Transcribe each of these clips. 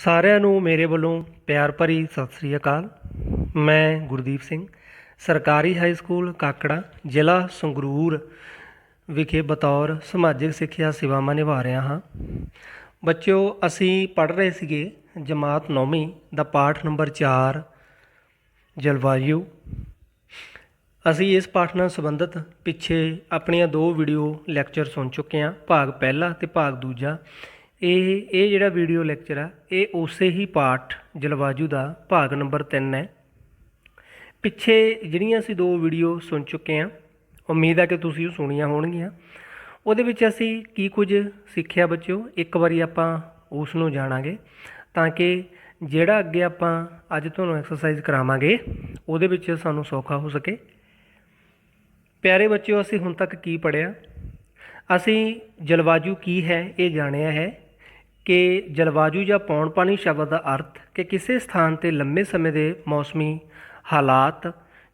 ਸਾਰਿਆਂ ਨੂੰ ਮੇਰੇ ਵੱਲੋਂ ਪਿਆਰ ਭਰੀ ਸਤਿ ਸ੍ਰੀ ਅਕਾਲ। ਮੈਂ ਗੁਰਦੀਪ ਸਿੰਘ ਸਰਕਾਰੀ ਹਾਈ ਸਕੂਲ ਕਾਕੜਾ ਜ਼ਿਲ੍ਹਾ ਸੰਗਰੂਰ ਵਿਖੇ ਬਤੌਰ ਸਮਾਜਿਕ ਸਿੱਖਿਆ ਸੇਵਾਵਾਂ ਨਿਭਾ ਰਿਹਾ ਹਾਂ। ਬੱਚਿਓ, ਅਸੀਂ ਪੜ੍ਹ ਰਹੇ ਸੀਗੇ ਜਮਾਤ 9ਵੀਂ ਦਾ ਪਾਠ ਨੰਬਰ 4 ਜਲਵਾਯੂ। ਅਸੀਂ ਇਸ ਪਾਠ ਨਾਲ ਸੰਬੰਧਿਤ ਪਿੱਛੇ ਆਪਣੀਆਂ 2 ਵੀਡੀਓ ਲੈਕਚਰ ਸੁਣ ਚੁੱਕੇ ਹਾਂ, ਭਾਗ ਪਹਿਲਾ ਅਤੇ ਭਾਗ ਦੂਜਾ। ਇਹ ਜਿਹੜਾ ਵੀਡੀਓ ਲੈਕਚਰ ਆ ਇਹ ਉਸੇ ਹੀ ਪਾਠ ਜਲਵਾਯੂ ਦਾ ਭਾਗ ਨੰਬਰ 3 ਹੈ। ਪਿੱਛੇ ਜਿਹੜੀਆਂ ਅਸੀਂ 2 ਵੀਡੀਓ ਸੁਣ ਚੁੱਕੇ ਹਾਂ, ਉਮੀਦ ਹੈ ਕਿ ਤੁਸੀਂ ਉਹ ਸੁਣੀਆਂ ਹੋਣਗੀਆਂ। ਉਹਦੇ ਵਿੱਚ ਅਸੀਂ ਕੀ ਕੁਝ ਸਿੱਖਿਆ ਬੱਚਿਓ, ਇੱਕ ਵਾਰੀ ਆਪਾਂ ਉਸ ਨੂੰ ਜਾਣਾਂਗੇ ਤਾਂ ਕਿ ਜਿਹੜਾ ਅੱਗੇ ਆਪਾਂ ਅੱਜ ਤੁਹਾਨੂੰ ਐਕਸਰਸਾਈਜ਼ ਕਰਾਵਾਂਗੇ ਉਹਦੇ ਵਿੱਚ ਸਾਨੂੰ ਸੌਖਾ ਹੋ ਸਕੇ। ਪਿਆਰੇ ਬੱਚਿਓ, ਅਸੀਂ ਹੁਣ ਤੱਕ ਕੀ ਪੜ੍ਹਿਆ? ਅਸੀਂ ਜਲਵਾਯੂ ਕੀ ਹੈ ਇਹ ਜਾਣਿਆ ਹੈ ਕਿ ਜਲਵਾਯੂ ਜਾਂ ਪੌਣ ਪਾਣੀ ਸ਼ਬਦ ਦਾ ਅਰਥ ਕਿ ਕਿਸੇ ਸਥਾਨ 'ਤੇ ਲੰਬੇ ਸਮੇਂ ਦੇ ਮੌਸਮੀ ਹਾਲਾਤ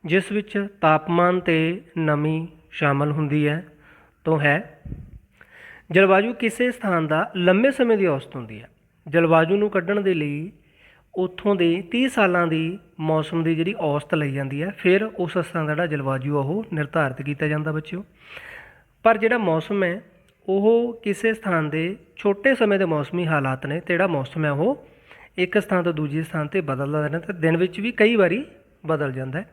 ਜਿਸ ਵਿੱਚ ਤਾਪਮਾਨ ਅਤੇ ਨਮੀ ਸ਼ਾਮਲ ਹੁੰਦੀ ਹੈ ਤੋਂ ਹੈ। ਜਲਵਾਯੂ ਕਿਸੇ ਸਥਾਨ ਦਾ ਲੰਬੇ ਸਮੇਂ ਦੀ ਔਸਤ ਹੁੰਦੀ ਹੈ। ਜਲਵਾਯੂ ਨੂੰ ਕੱਢਣ ਦੇ ਲਈ ਉੱਥੋਂ ਦੇ 30 ਸਾਲਾਂ ਦੀ ਮੌਸਮ ਦੀ ਜਿਹੜੀ ਔਸਤ ਲਈ ਜਾਂਦੀ ਹੈ, ਫਿਰ ਉਸ ਸਥਾਨ ਦਾ ਜਿਹੜਾ ਜਲਵਾਯੂ ਉਹ ਨਿਰਧਾਰਿਤ ਕੀਤਾ ਜਾਂਦਾ ਬੱਚਿਓ। ਪਰ ਜਿਹੜਾ ਮੌਸਮ ਹੈ ਉਹ ਕਿਸੇ ਸਥਾਨ ਦੇ ਛੋਟੇ ਸਮੇਂ ਦੇ ਮੌਸਮੀ ਹਾਲਾਤ ਨੇ, ਅਤੇ ਜਿਹੜਾ ਮੌਸਮ ਹੈ ਉਹ ਇੱਕ ਸਥਾਨ ਤੋਂ ਦੂਜੇ ਸਥਾਨ 'ਤੇ ਬਦਲਦਾ ਰਹਿੰਦਾ ਅਤੇ ਦਿਨ ਵਿੱਚ ਵੀ ਕਈ ਵਾਰੀ ਬਦਲ ਜਾਂਦਾ ਹੈ।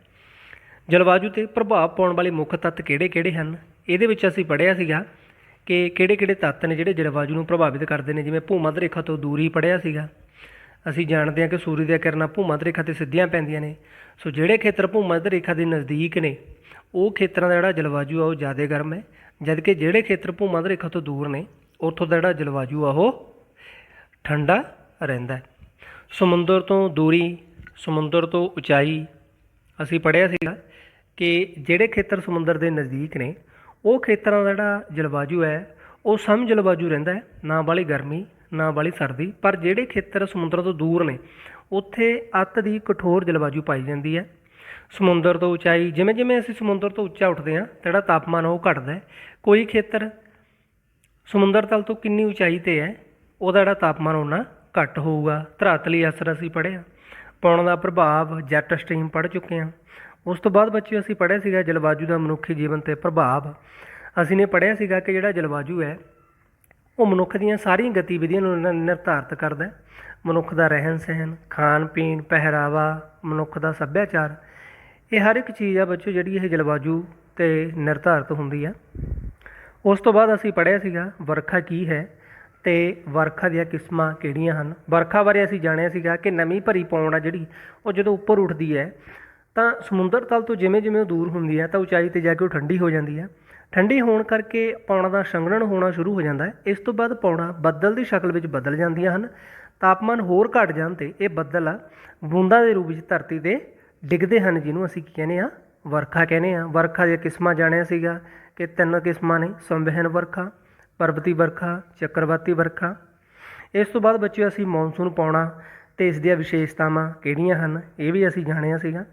ਜਲਵਾਯੂ 'ਤੇ ਪ੍ਰਭਾਵ ਪਾਉਣ ਵਾਲੇ ਮੁੱਖ ਤੱਤ ਕਿਹੜੇ ਕਿਹੜੇ ਹਨ? ਇਹਦੇ ਵਿੱਚ ਅਸੀਂ ਪੜ੍ਹਿਆ ਸੀਗਾ ਕਿ ਕਿਹੜੇ ਕਿਹੜੇ ਤੱਤ ਨੇ ਜਿਹੜੇ ਜਲਵਾਯੂ ਨੂੰ ਪ੍ਰਭਾਵਿਤ ਕਰਦੇ ਨੇ। ਜਿਵੇਂ ਭੂ-ਮੱਧ ਰੇਖਾ ਤੋਂ ਦੂਰੀ ਪੜ੍ਹਿਆ ਸੀਗਾ। ਅਸੀਂ ਜਾਣਦੇ ਹਾਂ ਕਿ ਸੂਰਜ ਦੀਆਂ ਕਿਰਨਾਂ ਭੂ-ਮੱਧ ਰੇਖਾ 'ਤੇ ਸਿੱਧੀਆਂ ਪੈਂਦੀਆਂ ਨੇ। ਸੋ ਜਿਹੜੇ ਖੇਤਰ ਭੂ-ਮੱਧ ਰੇਖਾ ਦੇ ਨਜ਼ਦੀਕ ਨੇ ਉਹ ਖੇਤਰਾਂ ਦਾ ਜਿਹੜਾ ਜਲਵਾਯੂ ਆ ਉਹ ਜ਼ਿਆਦਾ ਗਰਮ ਹੈ, ਜਦਕਿ ਜਿਹੜੇ ਖੇਤਰ ਭੂ-ਮੱਧ ਰੇਖਾ ਤੋਂ ਦੂਰ ਨੇ ਉੱਥੋਂ ਦਾ ਜਿਹੜਾ ਜਲਵਾਯੂ ਆ ਉਹ ਠੰਡਾ ਰਹਿੰਦਾ ਹੈ। ਸਮੁੰਦਰ ਤੋਂ ਦੂਰੀ, ਸਮੁੰਦਰ ਤੋਂ ਉਚਾਈ, ਅਸੀਂ ਪੜ੍ਹਿਆ ਸੀਗਾ ਕਿ ਜਿਹੜੇ ਖੇਤਰ ਸਮੁੰਦਰ ਦੇ ਨਜ਼ਦੀਕ ਨੇ ਉਹ ਖੇਤਰਾਂ ਦਾ ਜਿਹੜਾ ਜਲਵਾਯੂ ਹੈ ਉਹ ਸਮ ਜਲਵਾਯੂ ਰਹਿੰਦਾ ਹੈ, ਨਾ ਵਾਲੀ ਗਰਮੀ ਨਾ ਵਾਲੀ ਸਰਦੀ। ਪਰ ਜਿਹੜੇ ਖੇਤਰ ਸਮੁੰਦਰ ਤੋਂ ਦੂਰ ਨੇ ਉੱਥੇ ਅੱਤ ਦੀ ਕਠੋਰ ਜਲਵਾਯੂ ਪਾਈ ਜਾਂਦੀ ਹੈ। ਸਮੁੰਦਰ ਤੋਂ ਉਚਾਈ, ਜਿਵੇਂ ਜਿਵੇਂ ਅਸੀਂ ਸਮੁੰਦਰ ਤੋਂ ਉੱਚਾ ਉੱਠਦੇ ਹਾਂ ਤਾਂ ਜਿਹੜਾ ਤਾਪਮਾਨ ਉਹ ਘਟਦਾ ਹੈ। ਕੋਈ ਖੇਤਰ ਸਮੁੰਦਰ ਤਲ ਤੋਂ ਕਿੰਨੀ ਉਚਾਈ 'ਤੇ ਹੈ ਉਹਦਾ ਜਿਹੜਾ ਤਾਪਮਾਨ ਉਹਨਾਂ ਘੱਟ ਹੋਊਗਾ। ਧਰਾਤਲੀ ਅਸਰ ਅਸੀਂ ਪੜ੍ਹਿਆ। ਪਾਉਣ ਦਾ ਪ੍ਰਭਾਵ ਜੈਟ ਸਟ੍ਰੀਮ ਪੜ੍ਹ ਚੁੱਕੇ ਹਾਂ। ਉਸ ਤੋਂ ਬਾਅਦ ਬੱਚੇ ਅਸੀਂ ਪੜ੍ਹਿਆ ਸੀਗਾ ਜਲਵਾਯੂ ਦਾ ਮਨੁੱਖੀ ਜੀਵਨ 'ਤੇ ਪ੍ਰਭਾਵ। ਅਸੀਂ ਨੇ ਪੜ੍ਹਿਆ ਸੀਗਾ ਕਿ ਜਿਹੜਾ ਜਲਵਾਯੂ ਹੈ ਉਹ ਮਨੁੱਖ ਦੀਆਂ ਸਾਰੀਆਂ ਗਤੀਵਿਧੀਆਂ ਨੂੰ ਨਿਰਧਾਰਿਤ ਕਰਦਾ। ਮਨੁੱਖ ਦਾ ਰਹਿਣ ਸਹਿਣ, ਖਾਣ ਪੀਣ, ਪਹਿਰਾਵਾ, ਮਨੁੱਖ ਦਾ ਸੱਭਿਆਚਾਰ, ਇਹ ਹਰ ਇੱਕ ਚੀਜ਼ ਆ ਬੱਚੋ ਜਿਹੜੀ ਇਹ ਜਲਵਾਯੂ 'ਤੇ ਨਿਰਧਾਰਿਤ ਹੁੰਦੀ ਹੈ। ਉਸ ਤੋਂ ਬਾਅਦ ਅਸੀਂ ਪੜ੍ਹਿਆ ਸੀਗਾ ਵਰਖਾ ਕੀ ਹੈ ਅਤੇ ਵਰਖਾ ਦੀਆਂ ਕਿਸਮਾਂ ਕਿਹੜੀਆਂ ਹਨ। ਵਰਖਾ ਬਾਰੇ ਅਸੀਂ ਜਾਣਿਆ ਸੀਗਾ ਕਿ ਨਮੀ ਭਰੀ ਪੌਣ ਆ ਜਿਹੜੀ ਉਹ ਜਦੋਂ ਉੱਪਰ ਉੱਠਦੀ ਹੈ ਤਾਂ ਸਮੁੰਦਰ ਤਲ ਤੋਂ ਜਿਵੇਂ ਜਿਵੇਂ ਉਹ ਦੂਰ ਹੁੰਦੀ ਹੈ ਤਾਂ ਉਚਾਈ 'ਤੇ ਜਾ ਕੇ ਉਹ ਠੰਡੀ ਹੋ ਜਾਂਦੀ ਹੈ। ਠੰਡੀ ਹੋਣ ਕਰਕੇ ਪੌਣਾਂ ਦਾ ਸੰਘਣਨ ਹੋਣਾ ਸ਼ੁਰੂ ਹੋ ਜਾਂਦਾ ਹੈ। ਇਸ ਤੋਂ ਬਾਅਦ ਪੌਣਾਂ ਬੱਦਲ ਦੀ ਸ਼ਕਲ ਵਿੱਚ ਬਦਲ ਜਾਂਦੀਆਂ ਹਨ। ਤਾਪਮਾਨ ਹੋਰ ਘਟ ਜਾਣ 'ਤੇ ਇਹ ਬੱਦਲ ਆ ਬੂੰਦਾਂ ਦੇ ਰੂਪ ਵਿੱਚ ਧਰਤੀ 'ਤੇ ਡਿੱਗਦੇ ਹਨ, ਜਿਹਨੂੰ ਅਸੀਂ ਕੀ ਕਹਿੰਦੇ ਹਾਂ, ਵਰਖਾ ਕਹਿੰਦੇ ਹਾਂ। ਵਰਖਾ ਦੀਆਂ ਕਿਸਮਾਂ ਜਾਣਿਆ ਸੀਗਾ ਕਿ 3 ਕਿਸਮਾਂ ਨੇ, ਸੰਵਹਿਨ ਵਰਖਾ, ਪਰਬਤੀ ਵਰਖਾ, ਚੱਕਰਵਾਤੀ ਵਰਖਾ। ਇਸ ਤੋਂ ਬਾਅਦ ਬੱਚੇ ਅਸੀਂ ਮੌਨਸੂਨ ਪਾਉਣਾ ਅਤੇ ਇਸ ਦੀਆਂ ਵਿਸ਼ੇਸ਼ਤਾਵਾਂ ਕਿਹੜੀਆਂ ਹਨ ਇਹ ਵੀ ਅਸੀਂ ਜਾਣਿਆ ਸੀਗਾ।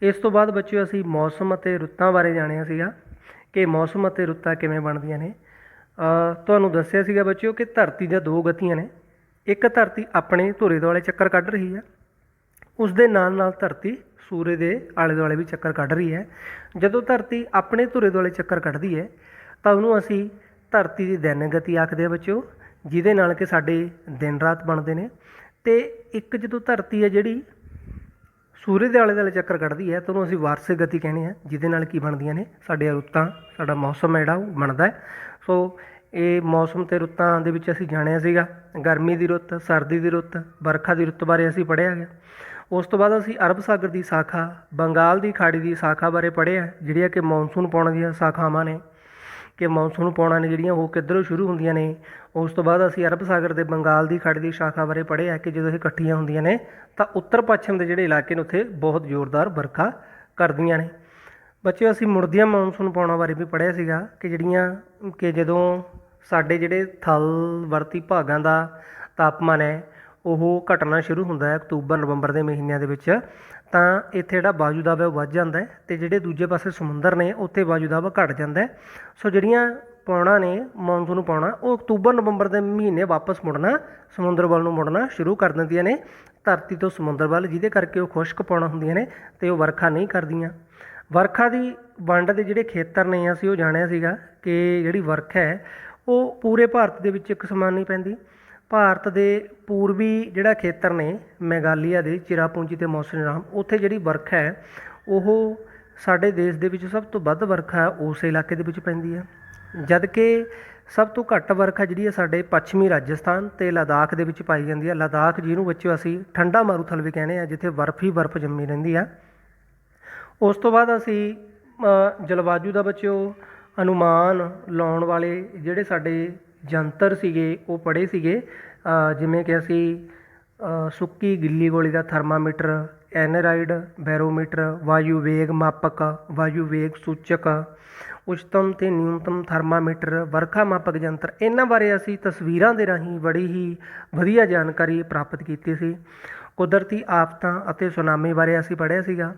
ਇਸ ਤੋਂ ਬਾਅਦ ਬੱਚੇ ਅਸੀਂ ਮੌਸਮ ਅਤੇ ਰੁੱਤਾਂ ਬਾਰੇ ਜਾਣਿਆ ਸੀਗਾ ਕਿ ਮੌਸਮ ਅਤੇ ਰੁੱਤਾਂ ਕਿਵੇਂ ਬਣਦੀਆਂ ਨੇ। ਤੁਹਾਨੂੰ ਦੱਸਿਆ ਸੀਗਾ ਬੱਚਿਓ ਕਿ ਧਰਤੀ ਦੀਆਂ 2 ਗਤੀਆਂ ਨੇ। ਇੱਕ ਧਰਤੀ ਆਪਣੇ ਧੁਰੇ ਦੁਆਲੇ ਚੱਕਰ ਕੱਢ ਰਹੀ ਹੈ, ਉਸ ਦੇ ਨਾਲ ਨਾਲ ਧਰਤੀ ਸੂਰਜ ਦੇ ਆਲੇ ਦੁਆਲੇ ਵੀ ਚੱਕਰ ਕੱਢ ਰਹੀ ਹੈ। ਜਦੋਂ ਧਰਤੀ ਆਪਣੇ ਧੁਰੇ ਦੁਆਲੇ ਚੱਕਰ ਕੱਢਦੀ ਹੈ ਤਾਂ ਉਹਨੂੰ ਅਸੀਂ ਧਰਤੀ ਦੀ ਦਿਨ ਗਤੀ ਆਖਦੇ ਹਾਂ ਬੱਚਿਓ, ਜਿਹਦੇ ਨਾਲ ਕਿ ਸਾਡੇ ਦਿਨ ਰਾਤ ਬਣਦੇ ਨੇ। ਅਤੇ ਇੱਕ ਜਦੋਂ ਧਰਤੀ ਹੈ ਜਿਹੜੀ ਸੂਰਜ ਦੇ ਆਲੇ ਦੁਆਲੇ ਚੱਕਰ ਕੱਢਦੀ ਹੈ ਤਾਂ ਉਹਨੂੰ ਅਸੀਂ ਵਾਰਸ਼ਿਕ ਗਤੀ ਕਹਿੰਦੇ ਹਾਂ, ਜਿਹਦੇ ਨਾਲ ਕੀ ਬਣਦੀਆਂ ਨੇ ਸਾਡੀਆਂ ਰੁੱਤਾਂ, ਸਾਡਾ ਮੌਸਮ ਹੈ ਜਿਹੜਾ ਉਹ ਬਣਦਾ ਹੈ। ਸੋ ਇਹ ਮੌਸਮ ਅਤੇ ਰੁੱਤਾਂ ਦੇ ਵਿੱਚ ਅਸੀਂ ਜਾਣਿਆ ਸੀਗਾ ਗਰਮੀ ਦੀ ਰੁੱਤ, ਸਰਦੀ ਦੀ ਰੁੱਤ, ਵਰਖਾ ਦੀ ਰੁੱਤ ਬਾਰੇ ਅਸੀਂ ਪੜ੍ਹਿਆ ਗਿਆ। ਉਸ ਤੋਂ ਬਾਅਦ ਅਸੀਂ ਅਰਬ ਸਾਗਰ ਦੀ ਸ਼ਾਖਾ, ਬੰਗਾਲ ਦੀ ਖਾੜੀ ਦੀ ਸ਼ਾਖਾ ਬਾਰੇ ਪੜ੍ਹਿਆ, ਜਿਹੜੀਆਂ ਕਿ ਮੌਨਸੂਨ ਪਾਉਣ ਦੀਆਂ ਸ਼ਾਖਾਵਾਂ ਨੇ, ਕਿ ਮੌਨਸੂਨ ਪਾਉਣਾ ਨੇ ਜਿਹੜੀਆਂ ਉਹ ਕਿੱਧਰੋਂ ਸ਼ੁਰੂ ਹੁੰਦੀਆਂ ਨੇ। ਉਸ ਤੋਂ ਬਾਅਦ ਅਸੀਂ ਅਰਬ ਸਾਗਰ ਦੇ ਬੰਗਾਲ ਦੀ ਖਾੜੀ ਦੀ ਸ਼ਾਖਾ ਬਾਰੇ ਪੜ੍ਹਿਆ ਕਿ ਜਦੋਂ ਇਹ ਇਕੱਠੀਆਂ ਹੁੰਦੀਆਂ ਨੇ ਤਾਂ ਉੱਤਰ ਪੱਛਮ ਦੇ ਜਿਹੜੇ ਇਲਾਕੇ ਨੇ ਉੱਥੇ ਬਹੁਤ ਜ਼ੋਰਦਾਰ ਵਰਖਾ ਕਰਦੀਆਂ ਨੇ। ਬੱਚਿਓ, ਅਸੀਂ ਮੁੜਦੀਆਂ ਮੌਨਸੂਨ ਪਾਉਣਾ ਬਾਰੇ ਵੀ ਪੜ੍ਹਿਆ ਸੀਗਾ ਕਿ ਜਿਹੜੀਆਂ ਕਿ ਜਦੋਂ ਸਾਡੇ ਜਿਹੜੇ ਥਲ ਵਰਤੀ ਭਾਗਾਂ ਦਾ ਤਾਪਮਾਨ ਹੈ ਉਹ ਘਟਣਾ ਸ਼ੁਰੂ ਹੁੰਦਾ ਹੈ ਅਕਤੂਬਰ ਨਵੰਬਰ ਦੇ ਮਹੀਨਿਆਂ ਦੇ ਵਿੱਚ, ਤਾਂ ਇੱਥੇ ਜਿਹੜਾ ਵਾਯੂ ਦਾਬ ਹੈ ਉਹ ਵੱਧ ਜਾਂਦਾ ਹੈ ਅਤੇ ਜਿਹੜੇ ਦੂਜੇ ਪਾਸੇ ਸਮੁੰਦਰ ਨੇ ਉੱਥੇ ਵਾਯੂ ਦਾਬ ਘਟ ਜਾਂਦਾ ਹੈ। ਸੋ ਜਿਹੜੀਆਂ ਪੌਣਾ ਨੇ ਮੌਨਸੂਨ ਪੌਣਾ ਉਹ ਅਕਤੂਬਰ ਨਵੰਬਰ ਦੇ ਮਹੀਨੇ ਵਾਪਸ ਮੁੜਨਾ ਸਮੁੰਦਰ ਵੱਲ ਨੂੰ ਮੁੜਨਾ ਸ਼ੁਰੂ ਕਰ ਦਿੰਦੀਆਂ ਨੇ ਧਰਤੀ ਤੋਂ ਸਮੁੰਦਰ ਵੱਲ, ਜਿਹਦੇ ਕਰਕੇ ਉਹ ਖੁਸ਼ਕ ਪੌਣਾ ਹੁੰਦੀਆਂ ਨੇ ਅਤੇ ਉਹ ਵਰਖਾ ਨਹੀਂ ਕਰਦੀਆਂ। ਵਰਖਾ ਦੀ ਵੰਡ ਦੇ ਜਿਹੜੇ ਖੇਤਰ ਨੇ ਅਸੀਂ ਉਹ ਜਾਣਿਆ ਸੀਗਾ ਕਿ ਜਿਹੜੀ ਵਰਖਾ ਹੈ ਉਹ ਪੂਰੇ ਭਾਰਤ ਦੇ ਵਿੱਚ ਇੱਕ ਸਮਾਨ ਨਹੀਂ ਪੈਂਦੀ। ਭਾਰਤ ਦੇ ਪੂਰਬੀ ਜਿਹੜਾ ਖੇਤਰ ਨੇ ਮੇਘਾਲਿਆ ਦੇ ਚਿਰਾਪੂੰਜੀ ਅਤੇ ਮੌਸਿਨਰਾਮ, ਉੱਥੇ ਜਿਹੜੀ ਵਰਖਾ ਹੈ ਉਹ ਸਾਡੇ ਦੇਸ਼ ਦੇ ਵਿੱਚ ਸਭ ਤੋਂ ਵੱਧ ਵਰਖਾ ਉਸ ਇਲਾਕੇ ਦੇ ਵਿੱਚ ਪੈਂਦੀ ਹੈ, ਜਦ ਕਿ ਸਭ ਤੋਂ ਘੱਟ ਵਰਖਾ ਜਿਹੜੀ ਹੈ ਸਾਡੇ ਪੱਛਮੀ ਰਾਜਸਥਾਨ ਅਤੇ ਲਦਾਖ ਦੇ ਵਿੱਚ ਪਾਈ ਜਾਂਦੀ ਹੈ। ਲਦਾਖ ਜਿਹਨੂੰ ਬੱਚਿਓ ਅਸੀਂ ਠੰਡਾ ਮਾਰੂਥਲ ਵੀ ਕਹਿੰਦੇ ਹਾਂ, ਜਿੱਥੇ ਬਰਫ਼ ਹੀ ਬਰਫ਼ ਜੰਮੀ ਰਹਿੰਦੀ ਆ। ਉਸ ਤੋਂ ਬਾਅਦ ਅਸੀਂ ਜਲਵਾਯੂ ਦਾ ਬੱਚਿਓ ਅਨੁਮਾਨ ਲਾਉਣ ਵਾਲੇ ਜਿਹੜੇ ਸਾਡੇ ਯੰਤਰ ਸੀਗੇ ਉਹ ਪੜ੍ਹੇ ਸੀਗੇ, ਜਿਵੇਂ ਕਿ ਅਸੀਂ ਸੁੱਕੀ ਗਿੱਲੀ ਗੋਲੀ ਦਾ ਥਰਮਾਮੀਟਰ, ਐਨਰਾਈਡ, ਬੈਰੋਮੀਟਰ, ਵਾਯੂ ਵੇਗ ਮਾਪਕ, ਵਾਯੂ ਵੇਗ ਸੂਚਕ, ਉੱਚਤਮ ਅਤੇ ਨਿਊਨਤਮ ਥਰਮਾਮੀਟਰ, ਵਰਖਾ ਮਾਪਕ ਯੰਤਰ, ਇਹਨਾਂ ਬਾਰੇ ਅਸੀਂ ਤਸਵੀਰਾਂ ਦੇ ਰਾਹੀਂ ਬੜੀ ਹੀ ਵਧੀਆ ਜਾਣਕਾਰੀ ਪ੍ਰਾਪਤ ਕੀਤੀ ਸੀ। ਕੁਦਰਤੀ ਆਫਤਾਂ ਅਤੇ ਸੁਨਾਮੀ ਬਾਰੇ ਅਸੀਂ ਪੜ੍ਹਿਆ ਸੀਗਾ।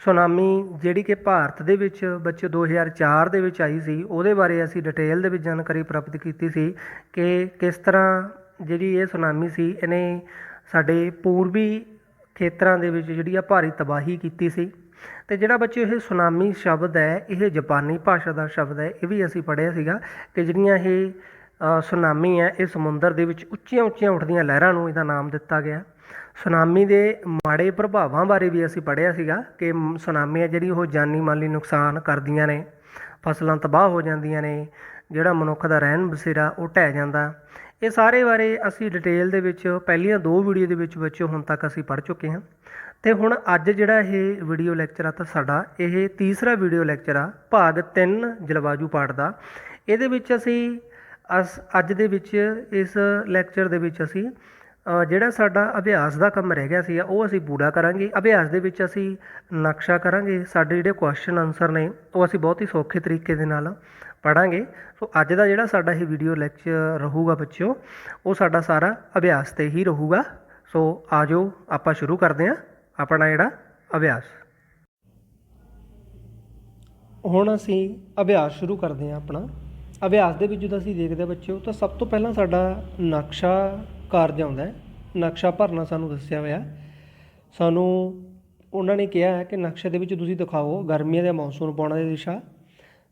ਸੁਨਾਮੀ ਜਿਹੜੀ ਕਿ ਭਾਰਤ ਦੇ ਵਿੱਚ ਬੱਚੇ 2004 ਦੇ ਵਿੱਚ ਆਈ ਸੀ, ਉਹਦੇ ਬਾਰੇ ਅਸੀਂ ਡਿਟੇਲ ਦੇ ਵਿੱਚ ਜਾਣਕਾਰੀ ਪ੍ਰਾਪਤ ਕੀਤੀ ਸੀ ਕਿ ਕਿਸ ਤਰ੍ਹਾਂ ਜਿਹੜੀ ਇਹ ਸੁਨਾਮੀ ਸੀ ਇਹਨੇ ਸਾਡੇ ਪੂਰਬੀ ਖੇਤਰਾਂ ਦੇ ਵਿੱਚ ਜਿਹੜੀ ਆ ਭਾਰੀ ਤਬਾਹੀ ਕੀਤੀ ਸੀ। ਅਤੇ ਜਿਹੜਾ ਬੱਚੇ ਇਹ ਸੁਨਾਮੀ ਸ਼ਬਦ ਹੈ ਇਹ ਜਾਪਾਨੀ ਭਾਸ਼ਾ ਦਾ ਸ਼ਬਦ ਹੈ, ਇਹ ਵੀ ਅਸੀਂ ਪੜ੍ਹਿਆ ਸੀਗਾ ਕਿ ਜਿਹੜੀਆਂ ਇਹ ਸੁਨਾਮੀ ਹੈ ਇਹ ਸਮੁੰਦਰ ਦੇ ਵਿੱਚ ਉੱਚੀਆਂ ਉੱਚੀਆਂ ਉੱਠਦੀਆਂ ਲਹਿਰਾਂ ਨੂੰ ਇਹਦਾ ਨਾਮ ਦਿੱਤਾ ਗਿਆ। ਸੁਨਾਮੀ ਦੇ ਮਾੜੇ ਪ੍ਰਭਾਵਾਂ ਬਾਰੇ ਵੀ ਅਸੀਂ ਪੜ੍ਹਿਆ ਸੀਗਾ ਕਿ ਸੁਨਾਮੀ ਹੈ ਜਿਹੜੀ ਉਹ ਜਾਨੀ ਮਾਲੀ ਨੁਕਸਾਨ ਕਰਦੀਆਂ ਨੇ, ਫਸਲਾਂ ਤਬਾਹ ਹੋ ਜਾਂਦੀਆਂ ਨੇ, ਜਿਹੜਾ ਮਨੁੱਖ ਦਾ ਰਹਿਣ ਬਸੇਰਾ ਉਹ ਢਹਿ ਜਾਂਦਾ। ਇਹ ਸਾਰੇ ਬਾਰੇ ਅਸੀਂ ਡਿਟੇਲ ਦੇ ਵਿੱਚ ਪਹਿਲੀਆਂ 2 ਵੀਡੀਓ ਦੇ ਵਿੱਚ ਬੱਚਿਓ ਹੁਣ ਤੱਕ ਅਸੀਂ ਪੜ੍ਹ ਚੁੱਕੇ ਹਾਂ। ਅਤੇ ਹੁਣ ਅੱਜ ਜਿਹੜਾ ਇਹ ਵੀਡੀਓ ਲੈਕਚਰ ਆ ਤਾਂ ਸਾਡਾ ਇਹ ਤੀਸਰਾ ਵੀਡੀਓ ਲੈਕਚਰ ਆ ਭਾਗ 3 ਜਲਵਾਯੂ ਪਾਠ ਦਾ। ਇਹਦੇ ਵਿੱਚ ਅਸੀਂ ਅੱਜ ਦੇ ਵਿੱਚ ਇਸ ਲੈਕਚਰ ਦੇ ਵਿੱਚ ਅਸੀਂ ਜਿਹੜਾ ਸਾਡਾ ਅਭਿਆਸ ਦਾ ਕੰਮ ਰਹਿ ਗਿਆ ਸੀ ਉਹ ਅਸੀਂ ਪੂਰਾ ਕਰਾਂਗੇ। ਅਭਿਆਸ ਦੇ ਵਿੱਚ ਅਸੀਂ ਨਕਸ਼ਾ ਕਰਾਂਗੇ, ਸਾਡੇ ਜਿਹੜੇ ਕੁਐਸਚਨ ਆਨਸਰ ਨੇ ਉਹ ਅਸੀਂ ਬਹੁਤ ਹੀ ਸੌਖੇ ਤਰੀਕੇ ਦੇ ਨਾਲ ਪੜ੍ਹਾਂਗੇ। ਸੋ ਅੱਜ ਦਾ ਜਿਹੜਾ ਸਾਡਾ ਇਹ ਵੀਡੀਓ ਲੈਕਚਰ ਰਹੂਗਾ ਬੱਚਿਓ ਉਹ ਸਾਡਾ ਸਾਰਾ ਅਭਿਆਸ 'ਤੇ ਹੀ ਰਹੂਗਾ। ਸੋ ਆ ਜਾਓ ਆਪਾਂ ਸ਼ੁਰੂ ਕਰਦੇ ਹਾਂ ਆਪਣਾ ਜਿਹੜਾ ਅਭਿਆਸ। ਹੁਣ ਅਸੀਂ ਅਭਿਆਸ ਸ਼ੁਰੂ ਕਰਦੇ ਹਾਂ ਆਪਣਾ। ਅਭਿਆਸ ਦੇ ਵਿੱਚ ਜਦੋਂ ਅਸੀਂ ਦੇਖਦੇ ਹਾਂ ਬੱਚਿਓ ਤਾਂ ਸਭ ਤੋਂ ਪਹਿਲਾਂ ਸਾਡਾ ਨਕਸ਼ਾ ਕਾਰਜ ਆਉਂਦਾ। ਨਕਸ਼ਾ ਭਰਨਾ ਸਾਨੂੰ ਦੱਸਿਆ ਹੋਇਆ, ਸਾਨੂੰ ਉਹਨਾਂ ਨੇ ਕਿਹਾ ਹੈ ਕਿ ਨਕਸ਼ੇ ਦੇ ਵਿੱਚ ਤੁਸੀਂ ਦਿਖਾਓ ਗਰਮੀਆਂ ਦੇ ਮੌਨਸੂਨ ਪੌਣਾ ਦੀ ਦਿਸ਼ਾ,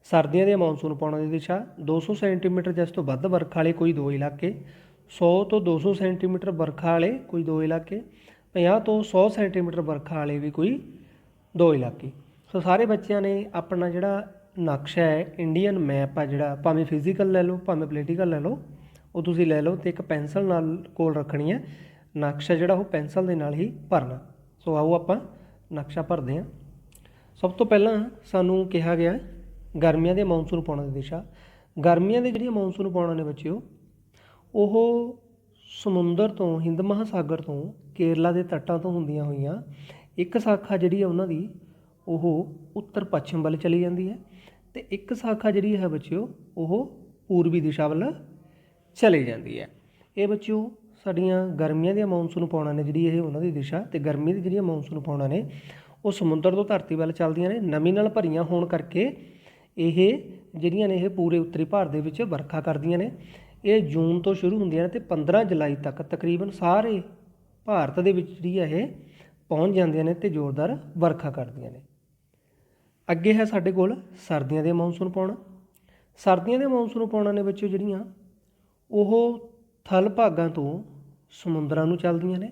ਸਰਦੀਆਂ ਦੇ ਮੌਨਸੂਨ ਪੌਣਾ ਦੀ ਦਿਸ਼ਾ, 200 ਸੈਂਟੀਮੀਟਰ ਜਾਂ ਇਸ ਤੋਂ ਵੱਧ ਵਰਖਾ ਵਾਲੇ ਕੋਈ 2 ਇਲਾਕੇ, 100 ਤੋਂ 200 ਸੈਂਟੀਮੀਟਰ ਵਰਖਾ ਵਾਲੇ ਕੋਈ 2 ਇਲਾਕੇ, 50 ਤੋਂ 100 ਸੈਂਟੀਮੀਟਰ ਵਰਖਾ ਵਾਲੇ ਵੀ ਕੋਈ 2 ਇਲਾਕੇ। ਸੋ ਸਾਰੇ ਬੱਚਿਆਂ ਨੇ ਆਪਣਾ ਜਿਹੜਾ ਨਕਸ਼ਾ ਹੈ ਇੰਡੀਅਨ ਮੈਪ ਆ ਜਿਹੜਾ, ਭਾਵੇਂ ਫਿਜ਼ੀਕਲ ਲੈ ਲਓ ਭਾਵੇਂ ਪੋਲੀਟੀਕਲ ਲੈ ਲਓ, ਉਹ ਤੁਸੀਂ ਲੈ ਲਓ ਅਤੇ ਇੱਕ ਪੈਨਸਲ ਨਾਲ ਕੋਲ ਰੱਖਣੀ ਹੈ। ਨਕਸ਼ਾ ਜਿਹੜਾ ਉਹ ਪੈਨਸਲ ਦੇ ਨਾਲ ਹੀ ਭਰਨਾ। ਸੋ ਆਓ ਆਪਾਂ ਨਕਸ਼ਾ ਭਰਦੇ ਹਾਂ। ਸਭ ਤੋਂ ਪਹਿਲਾਂ ਸਾਨੂੰ ਕਿਹਾ ਗਿਆ ਗਰਮੀਆਂ ਦੇ ਮੌਨਸੂਨ ਪੌਣਾ ਦੀ ਦਿਸ਼ਾ। ਗਰਮੀਆਂ ਦੇ ਜਿਹੜੀਆਂ ਮੌਨਸੂਨ ਪੌਣਾ ਨੇ ਬੱਚਿਓ ਉਹ ਸਮੁੰਦਰ ਤੋਂ, ਹਿੰਦ ਮਹਾਸਾਗਰ ਤੋਂ, ਕੇਰਲਾ ਦੇ ਤੱਟਾਂ ਤੋਂ ਹੁੰਦੀਆਂ ਹੋਈਆਂ ਇੱਕ ਸ਼ਾਖਾ ਜਿਹੜੀ ਹੈ ਉਹਨਾਂ ਦੀ ਉਹ ਉੱਤਰ ਪੱਛਮ ਵੱਲ ਚਲੀ ਜਾਂਦੀ ਹੈ ਅਤੇ ਇੱਕ ਸ਼ਾਖਾ ਜਿਹੜੀ ਹੈ ਬੱਚਿਓ ਉਹ ਪੂਰਬੀ ਦਿਸ਼ਾ ਵੱਲ ਚਲੀ ਜਾਂਦੀ ਹੈ। ਇਹ ਬੱਚਿਓ ਸਾਡੀਆਂ ਗਰਮੀਆਂ ਦੀਆਂ ਮੌਨਸੂਨ ਪੌਣਾ ਨੇ ਜਿਹੜੀ ਇਹ ਉਹਨਾਂ ਦੀ ਦਿਸ਼ਾ, ਅਤੇ ਗਰਮੀ ਦੀ ਜਿਹੜੀਆਂ ਮੌਨਸੂਨ ਪੌਣਾ ਨੇ ਉਹ ਸਮੁੰਦਰ ਤੋਂ ਧਰਤੀ ਵੱਲ ਚੱਲਦੀਆਂ ਨੇ। ਨਮੀ ਨਾਲ ਭਰੀਆਂ ਹੋਣ ਕਰਕੇ ਇਹ ਜਿਹੜੀਆਂ ਨੇ ਇਹ ਪੂਰੇ ਉੱਤਰੀ ਭਾਰਤ ਦੇ ਵਿੱਚ ਵਰਖਾ ਕਰਦੀਆਂ ਨੇ। ਇਹ ਜੂਨ ਤੋਂ ਸ਼ੁਰੂ ਹੁੰਦੀਆਂ ਨੇ ਅਤੇ 15 ਜੁਲਾਈ ਤੱਕ ਤਕਰੀਬਨ ਸਾਰੇ ਭਾਰਤ ਦੇ ਵਿੱਚ ਜਿਹੜੀ ਹੈ ਇਹ ਪਹੁੰਚ ਜਾਂਦੀਆਂ ਨੇ ਅਤੇ ਜ਼ੋਰਦਾਰ ਵਰਖਾ ਕਰਦੀਆਂ ਨੇ। ਅੱਗੇ ਹੈ ਸਾਡੇ ਕੋਲ ਸਰਦੀਆਂ ਦੇ ਮੌਨਸੂਨ ਪੌਣਾ। ਸਰਦੀਆਂ ਦੇ ਮੌਨਸੂਨ ਪੌਣਾ ਨੇ ਬੱਚਿਓ ਜਿਹੜੀਆਂ ਉਹ ਥਲ ਭਾਗਾਂ ਤੋਂ ਸਮੁੰਦਰਾਂ ਨੂੰ ਚੱਲਦੀਆਂ ਨੇ।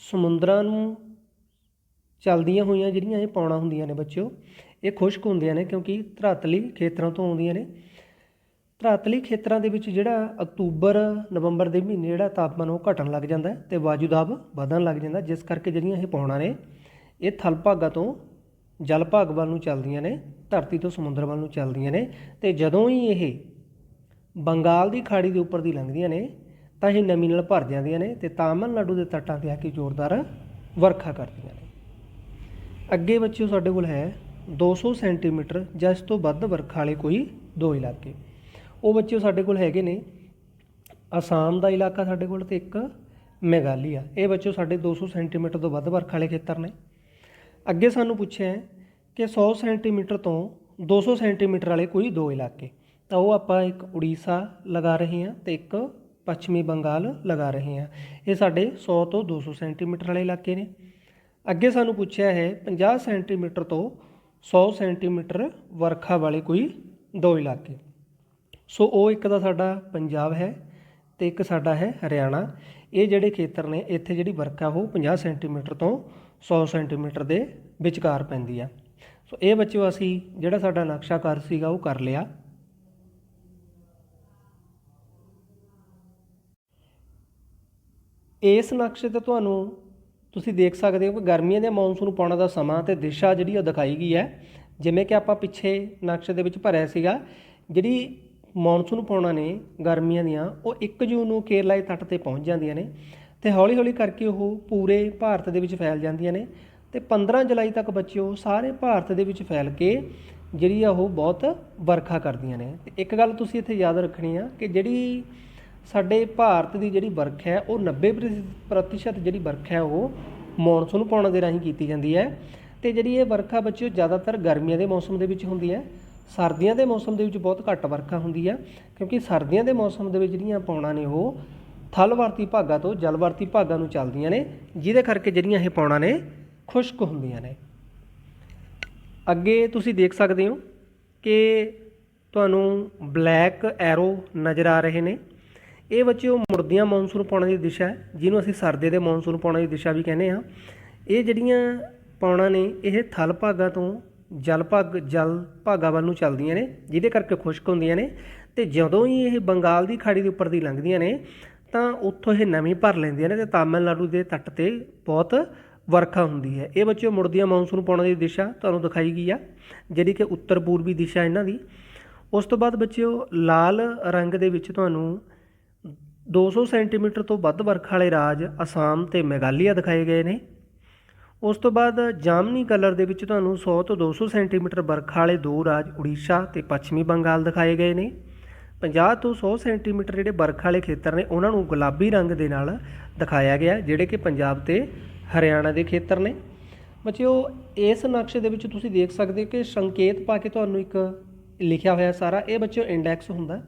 ਸਮੁੰਦਰਾਂ ਨੂੰ ਚੱਲਦੀਆਂ ਹੋਈਆਂ ਜਿਹੜੀਆਂ ਇਹ ਪੌਣਾ ਹੁੰਦੀਆਂ ਨੇ ਬੱਚਿਓ ਇਹ ਖੁਸ਼ਕ ਹੁੰਦੀਆਂ ਨੇ ਕਿਉਂਕਿ ਧਰਾਤਲੀ ਖੇਤਰਾਂ ਤੋਂ ਆਉਂਦੀਆਂ ਨੇ। ਧਰਾਤਲੀ ਖੇਤਰਾਂ ਦੇ ਵਿੱਚ ਜਿਹੜਾ ਅਕਤੂਬਰ ਨਵੰਬਰ ਦੇ ਮਹੀਨੇ ਜਿਹੜਾ ਤਾਪਮਾਨ ਉਹ ਘਟਣ ਲੱਗ ਜਾਂਦਾ ਅਤੇ ਵਾਯੂ ਦਾਬ ਵਧਣ ਲੱਗ ਜਾਂਦਾ, ਜਿਸ ਕਰਕੇ ਜਿਹੜੀਆਂ ਇਹ ਪੌਣਾ ਨੇ ਇਹ ਥਲ ਭਾਗਾਂ ਤੋਂ ਜਲ ਭਾਗ ਵੱਲ ਨੂੰ ਚੱਲਦੀਆਂ ਨੇ, ਧਰਤੀ ਤੋਂ ਸਮੁੰਦਰ ਵੱਲ ਨੂੰ ਚੱਲਦੀਆਂ ਨੇ। ਅਤੇ ਜਦੋਂ ਹੀ ਇਹ ਬੰਗਾਲ ਦੀ ਖਾੜੀ ਦੇ ਉੱਪਰ ਦੀ ਲੰਘਦੀਆਂ ਨੇ ਤਾਂ ਇਹ ਨਮੀ ਨਾਲ ਭਰ ਜਾਂਦੀਆਂ ਨੇ ਅਤੇ ਤਾਮਿਲਨਾਡੂ ਦੇ ਤੱਟਾਂ 'ਤੇ ਆ ਕੇ ਜ਼ੋਰਦਾਰ ਵਰਖਾ ਕਰਦੀਆਂ ਨੇ। ਅੱਗੇ ਬੱਚਿਓ ਸਾਡੇ ਕੋਲ ਹੈ 200 ਸੈਂਟੀਮੀਟਰ ਜਾਂ ਇਸ ਤੋਂ ਵੱਧ ਵਰਖਾ ਵਾਲੇ ਕੋਈ 2 ਇਲਾਕੇ। ਉਹ ਬੱਚਿਓ ਸਾਡੇ ਕੋਲ ਹੈਗੇ ਨੇ ਅਸਾਮ ਦਾ ਇਲਾਕਾ ਸਾਡੇ ਕੋਲ ਅਤੇ ਇੱਕ ਮੇਘਾਲਿਆ। ਇਹ ਬੱਚਿਓ ਸਾਡੇ 200 ਸੈਂਟੀਮੀਟਰ ਤੋਂ ਵੱਧ ਵਰਖਾ ਵਾਲੇ ਖੇਤਰ ਨੇ। ਅੱਗੇ ਸਾਨੂੰ ਪੁੱਛਿਆ ਕਿ 100 ਸੈਂਟੀਮੀਟਰ ਤੋਂ 200 ਸੈਂਟੀਮੀਟਰ ਵਾਲੇ ਕੋਈ ਦੋ ਇਲਾਕੇ। ਤਾਂ ਉਹ ਆਪਾਂ ਇੱਕ ਉੜੀਸਾ ਲਗਾ ਰਹੇ ਹਾਂ ਅਤੇ ਇੱਕ ਪੱਛਮੀ ਬੰਗਾਲ ਲਗਾ ਰਹੇ ਹਾਂ। ਇਹ ਸਾਡੇ 100 ਤੋਂ 200 ਸੈਂਟੀਮੀਟਰ ਵਾਲੇ ਇਲਾਕੇ ਨੇ। ਅੱਗੇ ਸਾਨੂੰ ਪੁੱਛਿਆ ਹੈ 50 ਸੈਂਟੀਮੀਟਰ ਤੋਂ 100 ਸੈਂਟੀਮੀਟਰ ਵਰਖਾ ਵਾਲੇ ਕੋਈ ਦੋ ਇਲਾਕੇ। ਸੋ ਉਹ ਇੱਕ ਤਾਂ ਸਾਡਾ ਪੰਜਾਬ ਹੈ ਅਤੇ ਇੱਕ ਸਾਡਾ ਹੈ ਹਰਿਆਣਾ। ਇਹ ਜਿਹੜੇ ਖੇਤਰ ਨੇ ਇੱਥੇ ਜਿਹੜੀ ਵਰਖਾ ਉਹ 50 ਸੈਂਟੀਮੀਟਰ ਤੋਂ 100 ਸੈਂਟੀਮੀਟਰ ਦੇ ਵਿਚਕਾਰ ਪੈਂਦੀ ਆ। ਸੋ ਇਹ ਬੱਚਿਓ ਅਸੀਂ ਜਿਹੜਾ ਸਾਡਾ ਨਕਸ਼ਾਕਾਰ ਸੀਗਾ ਉਹ ਕਰ ਲਿਆ। ਇਸ ਨਕਸ਼ੇ 'ਤੇ ਤੁਹਾਨੂੰ ਤੁਸੀਂ ਦੇਖ ਸਕਦੇ ਹੋ ਕਿ ਗਰਮੀਆਂ ਦੇ ਮੌਨਸੂਨ ਪਾਉਣ ਦਾ ਸਮਾਂ ਅਤੇ ਦਿਸ਼ਾ ਜਿਹੜੀ ਉਹ ਦਿਖਾਈ ਗਈ ਹੈ। ਜਿਵੇਂ ਕਿ ਆਪਾਂ ਪਿੱਛੇ ਨਕਸ਼ੇ ਦੇ ਵਿੱਚ ਭਰਿਆ ਸੀਗਾ, ਜਿਹੜੀ ਮੌਨਸੂਨ ਪਾਉਣਾ ਨੇ ਗਰਮੀਆਂ ਦੀਆਂ ਉਹ 1 ਜੂਨ ਨੂੰ ਕੇਰਲਾ ਦੇ ਤੱਟ 'ਤੇ ਪਹੁੰਚ ਜਾਂਦੀਆਂ ਨੇ ਅਤੇ ਹੌਲੀ ਹੌਲੀ ਕਰਕੇ ਉਹ ਪੂਰੇ ਭਾਰਤ ਦੇ ਵਿੱਚ ਫੈਲ ਜਾਂਦੀਆਂ ਨੇ ਅਤੇ 15 ਜੁਲਾਈ ਤੱਕ ਬੱਚਿਓ ਸਾਰੇ ਭਾਰਤ ਦੇ ਵਿੱਚ ਫੈਲ ਕੇ ਜਿਹੜੀ ਆ ਉਹ ਬਹੁਤ ਵਰਖਾ ਕਰਦੀਆਂ ਨੇ। ਅਤੇ ਇੱਕ ਗੱਲ ਤੁਸੀਂ ਇੱਥੇ ਯਾਦ ਰੱਖਣੀ ਆ ਕਿ ਜਿਹੜੀ ਸਾਡੇ ਭਾਰਤ ਦੀ ਜਿਹੜੀ ਵਰਖਾ ਹੈ ਉਹ 90% ਜਿਹੜੀ ਵਰਖਾ ਹੈ ਉਹ ਮੌਨਸੂਨ ਪਾਉਣ ਦੇ ਰਾਹੀਂ ਕੀਤੀ ਜਾਂਦੀ ਹੈ। ਅਤੇ ਜਿਹੜੀ ਇਹ ਵਰਖਾ ਬੱਚਿਓ ਜ਼ਿਆਦਾਤਰ ਗਰਮੀਆਂ ਦੇ ਮੌਸਮ ਦੇ ਵਿੱਚ ਹੁੰਦੀ ਹੈ। ਸਰਦੀਆਂ ਦੇ ਮੌਸਮ ਦੇ ਵਿੱਚ ਬਹੁਤ ਘੱਟ ਵਰਖਾ ਹੁੰਦੀ ਹੈ, ਕਿਉਂਕਿ ਸਰਦੀਆਂ ਦੇ ਮੌਸਮ ਦੇ ਵਿੱਚ ਜਿਹੜੀਆਂ ਪੌਣਾਂ ਨੇ ਉਹ ਥਲਵਰਤੀ ਭਾਗਾਂ ਤੋਂ ਜਲਵਰਤੀ ਭਾਗਾਂ ਨੂੰ ਚੱਲਦੀਆਂ ਨੇ, ਜਿਹਦੇ ਕਰਕੇ ਜਿਹੜੀਆਂ ਇਹ ਪੌਣਾਂ ਨੇ ਖੁਸ਼ਕ ਹੁੰਦੀਆਂ ਨੇ। ਅੱਗੇ ਤੁਸੀਂ ਦੇਖ ਸਕਦੇ ਹੋ ਕਿ ਤੁਹਾਨੂੰ ਬਲੈਕ ਐਰੋ ਨਜ਼ਰ ਆ ਰਹੇ ਨੇ। ਇਹ ਬੱਚਿਓ ਮੁੜਦੀਆਂ ਮੌਨਸੂਨ ਪੌਣਾਂ ਦੀ ਦਿਸ਼ਾ ਹੈ, ਜਿਹਨੂੰ ਅਸੀਂ ਸਰਦੇ ਦੇ ਮੌਨਸੂਨ ਪੌਣਾਂ ਦੀ ਦਿਸ਼ਾ ਵੀ ਕਹਿੰਦੇ ਹਾਂ। ਇਹ ਜਿਹੜੀਆਂ ਪੌਣਾਂ ਨੇ ਇਹ ਥਲ ਭਾਗਾਂ ਤੋਂ ਜਲ ਭਾਗਾਂ ਵੱਲ ਨੂੰ ਚੱਲਦੀਆਂ ਨੇ, ਜਿਹਦੇ ਕਰਕੇ ਖੁਸ਼ਕ ਹੁੰਦੀਆਂ ਨੇ। ਅਤੇ ਜਦੋਂ ਹੀ ਇਹ ਬੰਗਾਲ ਦੀ ਖਾੜੀ ਦੇ ਉੱਪਰ ਦੀ ਲੰਘਦੀਆਂ ਨੇ ਤਾਂ ਉੱਥੋਂ ਇਹ ਨਮੀ ਭਰ ਲੈਂਦੀਆਂ ਨੇ ਅਤੇ ਤਾਮਿਲਨਾਡੂ ਦੇ ਤੱਟ 'ਤੇ ਬਹੁਤ ਵਰਖਾ ਹੁੰਦੀ ਹੈ। ਇਹ ਬੱਚਿਓ ਮੁੜਦੀਆਂ ਮੌਨਸੂਨ ਪੌਣਾਂ ਦੀ ਦਿਸ਼ਾ ਤੁਹਾਨੂੰ ਦਿਖਾਈ ਗਈ ਆ, ਜਿਹੜੀ ਕਿ ਉੱਤਰ ਪੂਰਬੀ ਦਿਸ਼ਾ ਇਹਨਾਂ ਦੀ। ਉਸ ਤੋਂ ਬਾਅਦ ਬੱਚਿਓ ਲਾਲ ਰੰਗ ਦੇ ਵਿੱਚ ਤੁਹਾਨੂੰ 200 ਸੈਂਟੀਮੀਟਰ ਤੋਂ ਵੱਧ ਵਰਖਾ ਵਾਲੇ ਰਾਜ ਅਸਾਮ ਅਤੇ ਮੇਘਾਲਿਆ ਦਿਖਾਏ ਗਏ ਨੇ। ਉਸ ਤੋਂ ਬਾਅਦ ਜਾਮਨੀ ਕਲਰ ਦੇ ਵਿੱਚ ਤੁਹਾਨੂੰ 100 ਤੋਂ 200 ਸੈਂਟੀਮੀਟਰ ਵਰਖਾ ਵਾਲੇ ਦੋ ਰਾਜ ਉੜੀਸਾ ਅਤੇ ਪੱਛਮੀ ਬੰਗਾਲ ਦਿਖਾਏ ਗਏ ਨੇ। 50 ਤੋਂ 100 ਸੈਂਟੀਮੀਟਰ ਜਿਹੜੇ ਵਰਖਾ ਵਾਲੇ ਖੇਤਰ ਨੇ ਉਹਨਾਂ ਨੂੰ ਗੁਲਾਬੀ ਰੰਗ ਦੇ ਨਾਲ ਦਿਖਾਇਆ ਗਿਆ, ਜਿਹੜੇ ਕਿ ਪੰਜਾਬ ਅਤੇ ਹਰਿਆਣਾ ਦੇ ਖੇਤਰ ਨੇ। ਬੱਚਿਓ ਇਸ ਨਕਸ਼ੇ ਦੇ ਵਿੱਚ ਤੁਸੀਂ ਦੇਖ ਸਕਦੇ ਕਿ ਸੰਕੇਤ ਪਾ ਕੇ ਤੁਹਾਨੂੰ ਇੱਕ ਲਿਖਿਆ ਹੋਇਆ ਸਾਰਾ ਇਹ ਬੱਚਿਓ ਇੰਡੈਕਸ ਹੁੰਦਾ।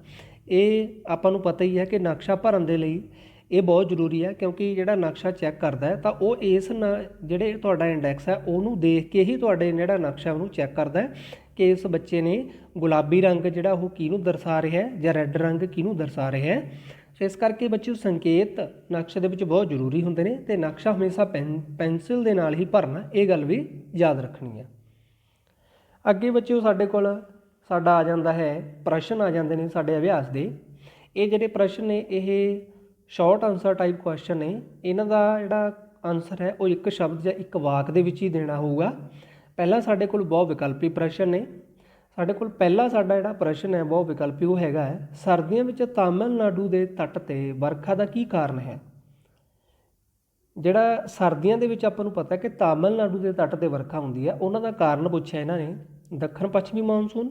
ਇਹ ਆਪਾਂ ਨੂੰ ਪਤਾ ਹੀ ਹੈ ਕਿ ਨਕਸ਼ਾ ਭਰਨ ਦੇ ਲਈ ਇਹ ਬਹੁਤ ਜ਼ਰੂਰੀ ਹੈ, ਕਿਉਂਕਿ ਜਿਹੜਾ ਨਕਸ਼ਾ ਚੈੱਕ ਕਰਦਾ ਹੈ ਤਾਂ ਉਹ ਇਸ ਜਿਹੜੇ ਤੁਹਾਡਾ ਇੰਡੈਕਸ ਹੈ ਉਹਨੂੰ ਦੇਖ ਕੇ ਹੀ ਤੁਹਾਡੇ ਜਿਹੜਾ ਨਕਸ਼ਾ ਉਹਨੂੰ ਚੈੱਕ ਕਰਦਾ ਹੈ ਕਿ ਇਸ ਬੱਚੇ ਨੇ ਗੁਲਾਬੀ ਰੰਗ ਜਿਹੜਾ ਉਹ ਕਿਹਨੂੰ ਦਰਸਾ ਰਿਹਾ ਹੈ ਜਾਂ ਰੈੱਡ ਰੰਗ ਕਿਹਨੂੰ ਦਰਸਾ ਰਿਹਾ ਹੈ। ਸੋ ਇਸ ਕਰਕੇ ਬੱਚਿਓ ਸੰਕੇਤ ਨਕਸ਼ੇ ਦੇ ਵਿੱਚ ਬਹੁਤ ਜ਼ਰੂਰੀ ਹੁੰਦੇ ਨੇ ਅਤੇ ਨਕਸ਼ਾ ਹਮੇਸ਼ਾ ਪੈਨਸਿਲ ਦੇ ਨਾਲ ਹੀ ਭਰਨਾ, ਇਹ ਗੱਲ ਵੀ ਯਾਦ ਰੱਖਣੀ ਹੈ। ਅੱਗੇ ਬੱਚਿਓ ਸਾਡੇ ਕੋਲ ਸਾਡਾ ਆ ਜਾਂਦਾ ਹੈ ਪ੍ਰਸ਼ਨ ਆ ਜਾਂਦੇ ਨੇ ਸਾਡੇ ਅਭਿਆਸ ਦੇ। ਇਹ ਜਿਹੜੇ ਪ੍ਰਸ਼ਨ ਨੇ ਇਹ ਸ਼ਾਰਟ ਆਨਸਰ ਟਾਈਪ ਕੁਐਸਚਨ ਨੇ। ਇਹਨਾਂ ਦਾ ਜਿਹੜਾ ਆਨਸਰ ਹੈ ਉਹ ਇੱਕ ਸ਼ਬਦ ਜਾਂ ਇੱਕ ਵਾਕ ਦੇ ਵਿੱਚ ਹੀ ਦੇਣਾ ਹੋਊਗਾ। ਪਹਿਲਾਂ ਸਾਡੇ ਕੋਲ ਬਹੁ ਵਿਕਲਪੀ ਪ੍ਰਸ਼ਨ ਨੇ। ਸਾਡੇ ਕੋਲ ਪਹਿਲਾ ਸਾਡਾ ਜਿਹੜਾ ਪ੍ਰਸ਼ਨ ਹੈ ਬਹੁ ਵਿਕਲਪੀ ਉਹ ਹੈਗਾ ਹੈ, ਸਰਦੀਆਂ ਵਿੱਚ ਤਾਮਿਲਨਾਡੂ ਦੇ ਤੱਟ 'ਤੇ ਵਰਖਾ ਦਾ ਕੀ ਕਾਰਨ ਹੈ। ਜਿਹੜਾ ਸਰਦੀਆਂ ਦੇ ਵਿੱਚ ਆਪਾਂ ਨੂੰ ਪਤਾ ਕਿ ਤਾਮਿਲਨਾਡੂ ਦੇ ਤੱਟ 'ਤੇ ਵਰਖਾ ਹੁੰਦੀ ਹੈ, ਉਹਨਾਂ ਦਾ ਕਾਰਨ ਪੁੱਛਿਆ ਇਹਨਾਂ ਨੇ। ਦੱਖਣ ਪੱਛਮੀ ਮੌਨਸੂਨ,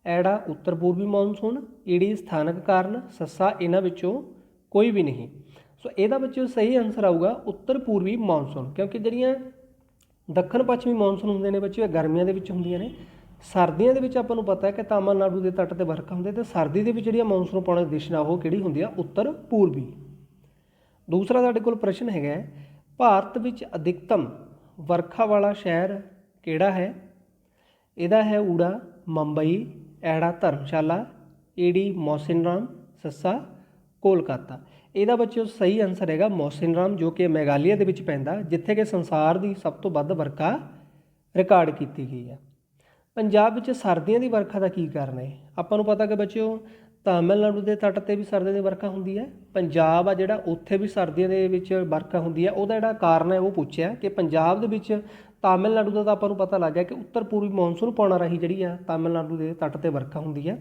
ਐੜਾ ਉੱਤਰ ਪੂਰਬੀ ਮੌਨਸੂਨ, ਈੜੀ ਸਥਾਨਕ ਕਾਰਨ, ਸੱਸਾ ਇਹਨਾਂ ਵਿੱਚੋਂ ਕੋਈ ਵੀ ਨਹੀਂ। ਸੋ ਇਹਦਾ ਬੱਚਿਓ ਸਹੀ ਆਨਸਰ ਆਊਗਾ ਉੱਤਰ ਪੂਰਬੀ ਮੌਨਸੂਨ, ਕਿਉਂਕਿ ਜਿਹੜੀਆਂ ਦੱਖਣ ਪੱਛਮੀ ਮੌਨਸੂਨ ਹੁੰਦੇ ਨੇ ਬੱਚਿਓ ਇਹ ਗਰਮੀਆਂ ਦੇ ਵਿੱਚ ਹੁੰਦੀਆਂ ਨੇ। ਸਰਦੀਆਂ ਦੇ ਵਿੱਚ ਆਪਾਂ ਨੂੰ ਪਤਾ ਹੈ ਕਿ ਤਾਮਿਲਨਾਡੂ ਦੇ ਤੱਟ 'ਤੇ ਵਰਖਾ ਹੁੰਦੀ ਹੈ, ਅਤੇ ਸਰਦੀ ਦੇ ਵਿੱਚ ਜਿਹੜੀਆਂ ਮੌਨਸੂਨ ਪਾਉਣ ਦੀ ਦਿਸ਼ਾ ਉਹ ਕਿਹੜੀ ਹੁੰਦੀ ਆ, ਉੱਤਰ ਪੂਰਬੀ। ਦੂਸਰਾ ਸਾਡੇ ਕੋਲ ਪ੍ਰਸ਼ਨ ਹੈਗਾ ਭਾਰਤ ਵਿੱਚ ਅਧਿਕਤਮ ਵਰਖਾ ਵਾਲਾ ਸ਼ਹਿਰ ਕਿਹੜਾ ਹੈ। ਇਹਦਾ ਹੈ ਊੜਾ ਮੁੰਬਈ, ਐੜਾ ਧਰਮਸ਼ਾਲਾ, ਈੜੀ ਮੌਸਿਨਰਾਮ, ਸੱਸਾ ਕੋਲਕਾਤਾ। ਇਹਦਾ ਬੱਚਿਓ ਸਹੀ ਆਨਸਰ ਹੈਗਾ ਮੌਸਿਨਰਾਮ, ਜੋ ਕਿ ਮੇਘਾਲਿਆ ਦੇ ਵਿੱਚ ਪੈਂਦਾ, ਜਿੱਥੇ ਕਿ ਸੰਸਾਰ ਦੀ ਸਭ ਤੋਂ ਵੱਧ ਵਰਖਾ ਰਿਕਾਰਡ ਕੀਤੀ ਗਈ ਹੈ। ਪੰਜਾਬ ਵਿੱਚ ਸਰਦੀਆਂ ਦੀ ਵਰਖਾ ਦਾ ਕੀ ਕਾਰਨ ਹੈ। ਆਪਾਂ ਨੂੰ ਪਤਾ ਕਿ ਬੱਚਿਓ ਤਾਮਿਲਨਾਡੂ ਦੇ ਤੱਟ 'ਤੇ ਵੀ ਸਰਦੀਆਂ ਦੀ ਵਰਖਾ ਹੁੰਦੀ ਹੈ, ਪੰਜਾਬ ਆ ਜਿਹੜਾ ਉੱਥੇ ਵੀ ਸਰਦੀਆਂ ਦੇ ਵਿੱਚ ਵਰਖਾ ਹੁੰਦੀ ਹੈ। ਉਹਦਾ ਜਿਹੜਾ ਕਾਰਨ ਹੈ ਉਹ ਪੁੱਛਿਆ ਕਿ ਪੰਜਾਬ ਦੇ ਵਿੱਚ ਤਾਮਿਲਨਾਡੂ ਦਾ ਤਾਂ ਆਪਾਂ ਨੂੰ ਪਤਾ ਲੱਗ ਗਿਆ ਕਿ ਉੱਤਰ ਪੂਰਬੀ ਮੌਨਸੂਨ ਪਾਉਣਾ ਰਾਹੀਂ ਜਿਹੜੀ ਆ ਤਾਮਿਲਨਾਡੂ ਦੇ ਤੱਟ 'ਤੇ ਵਰਖਾ ਹੁੰਦੀ ਹੈ,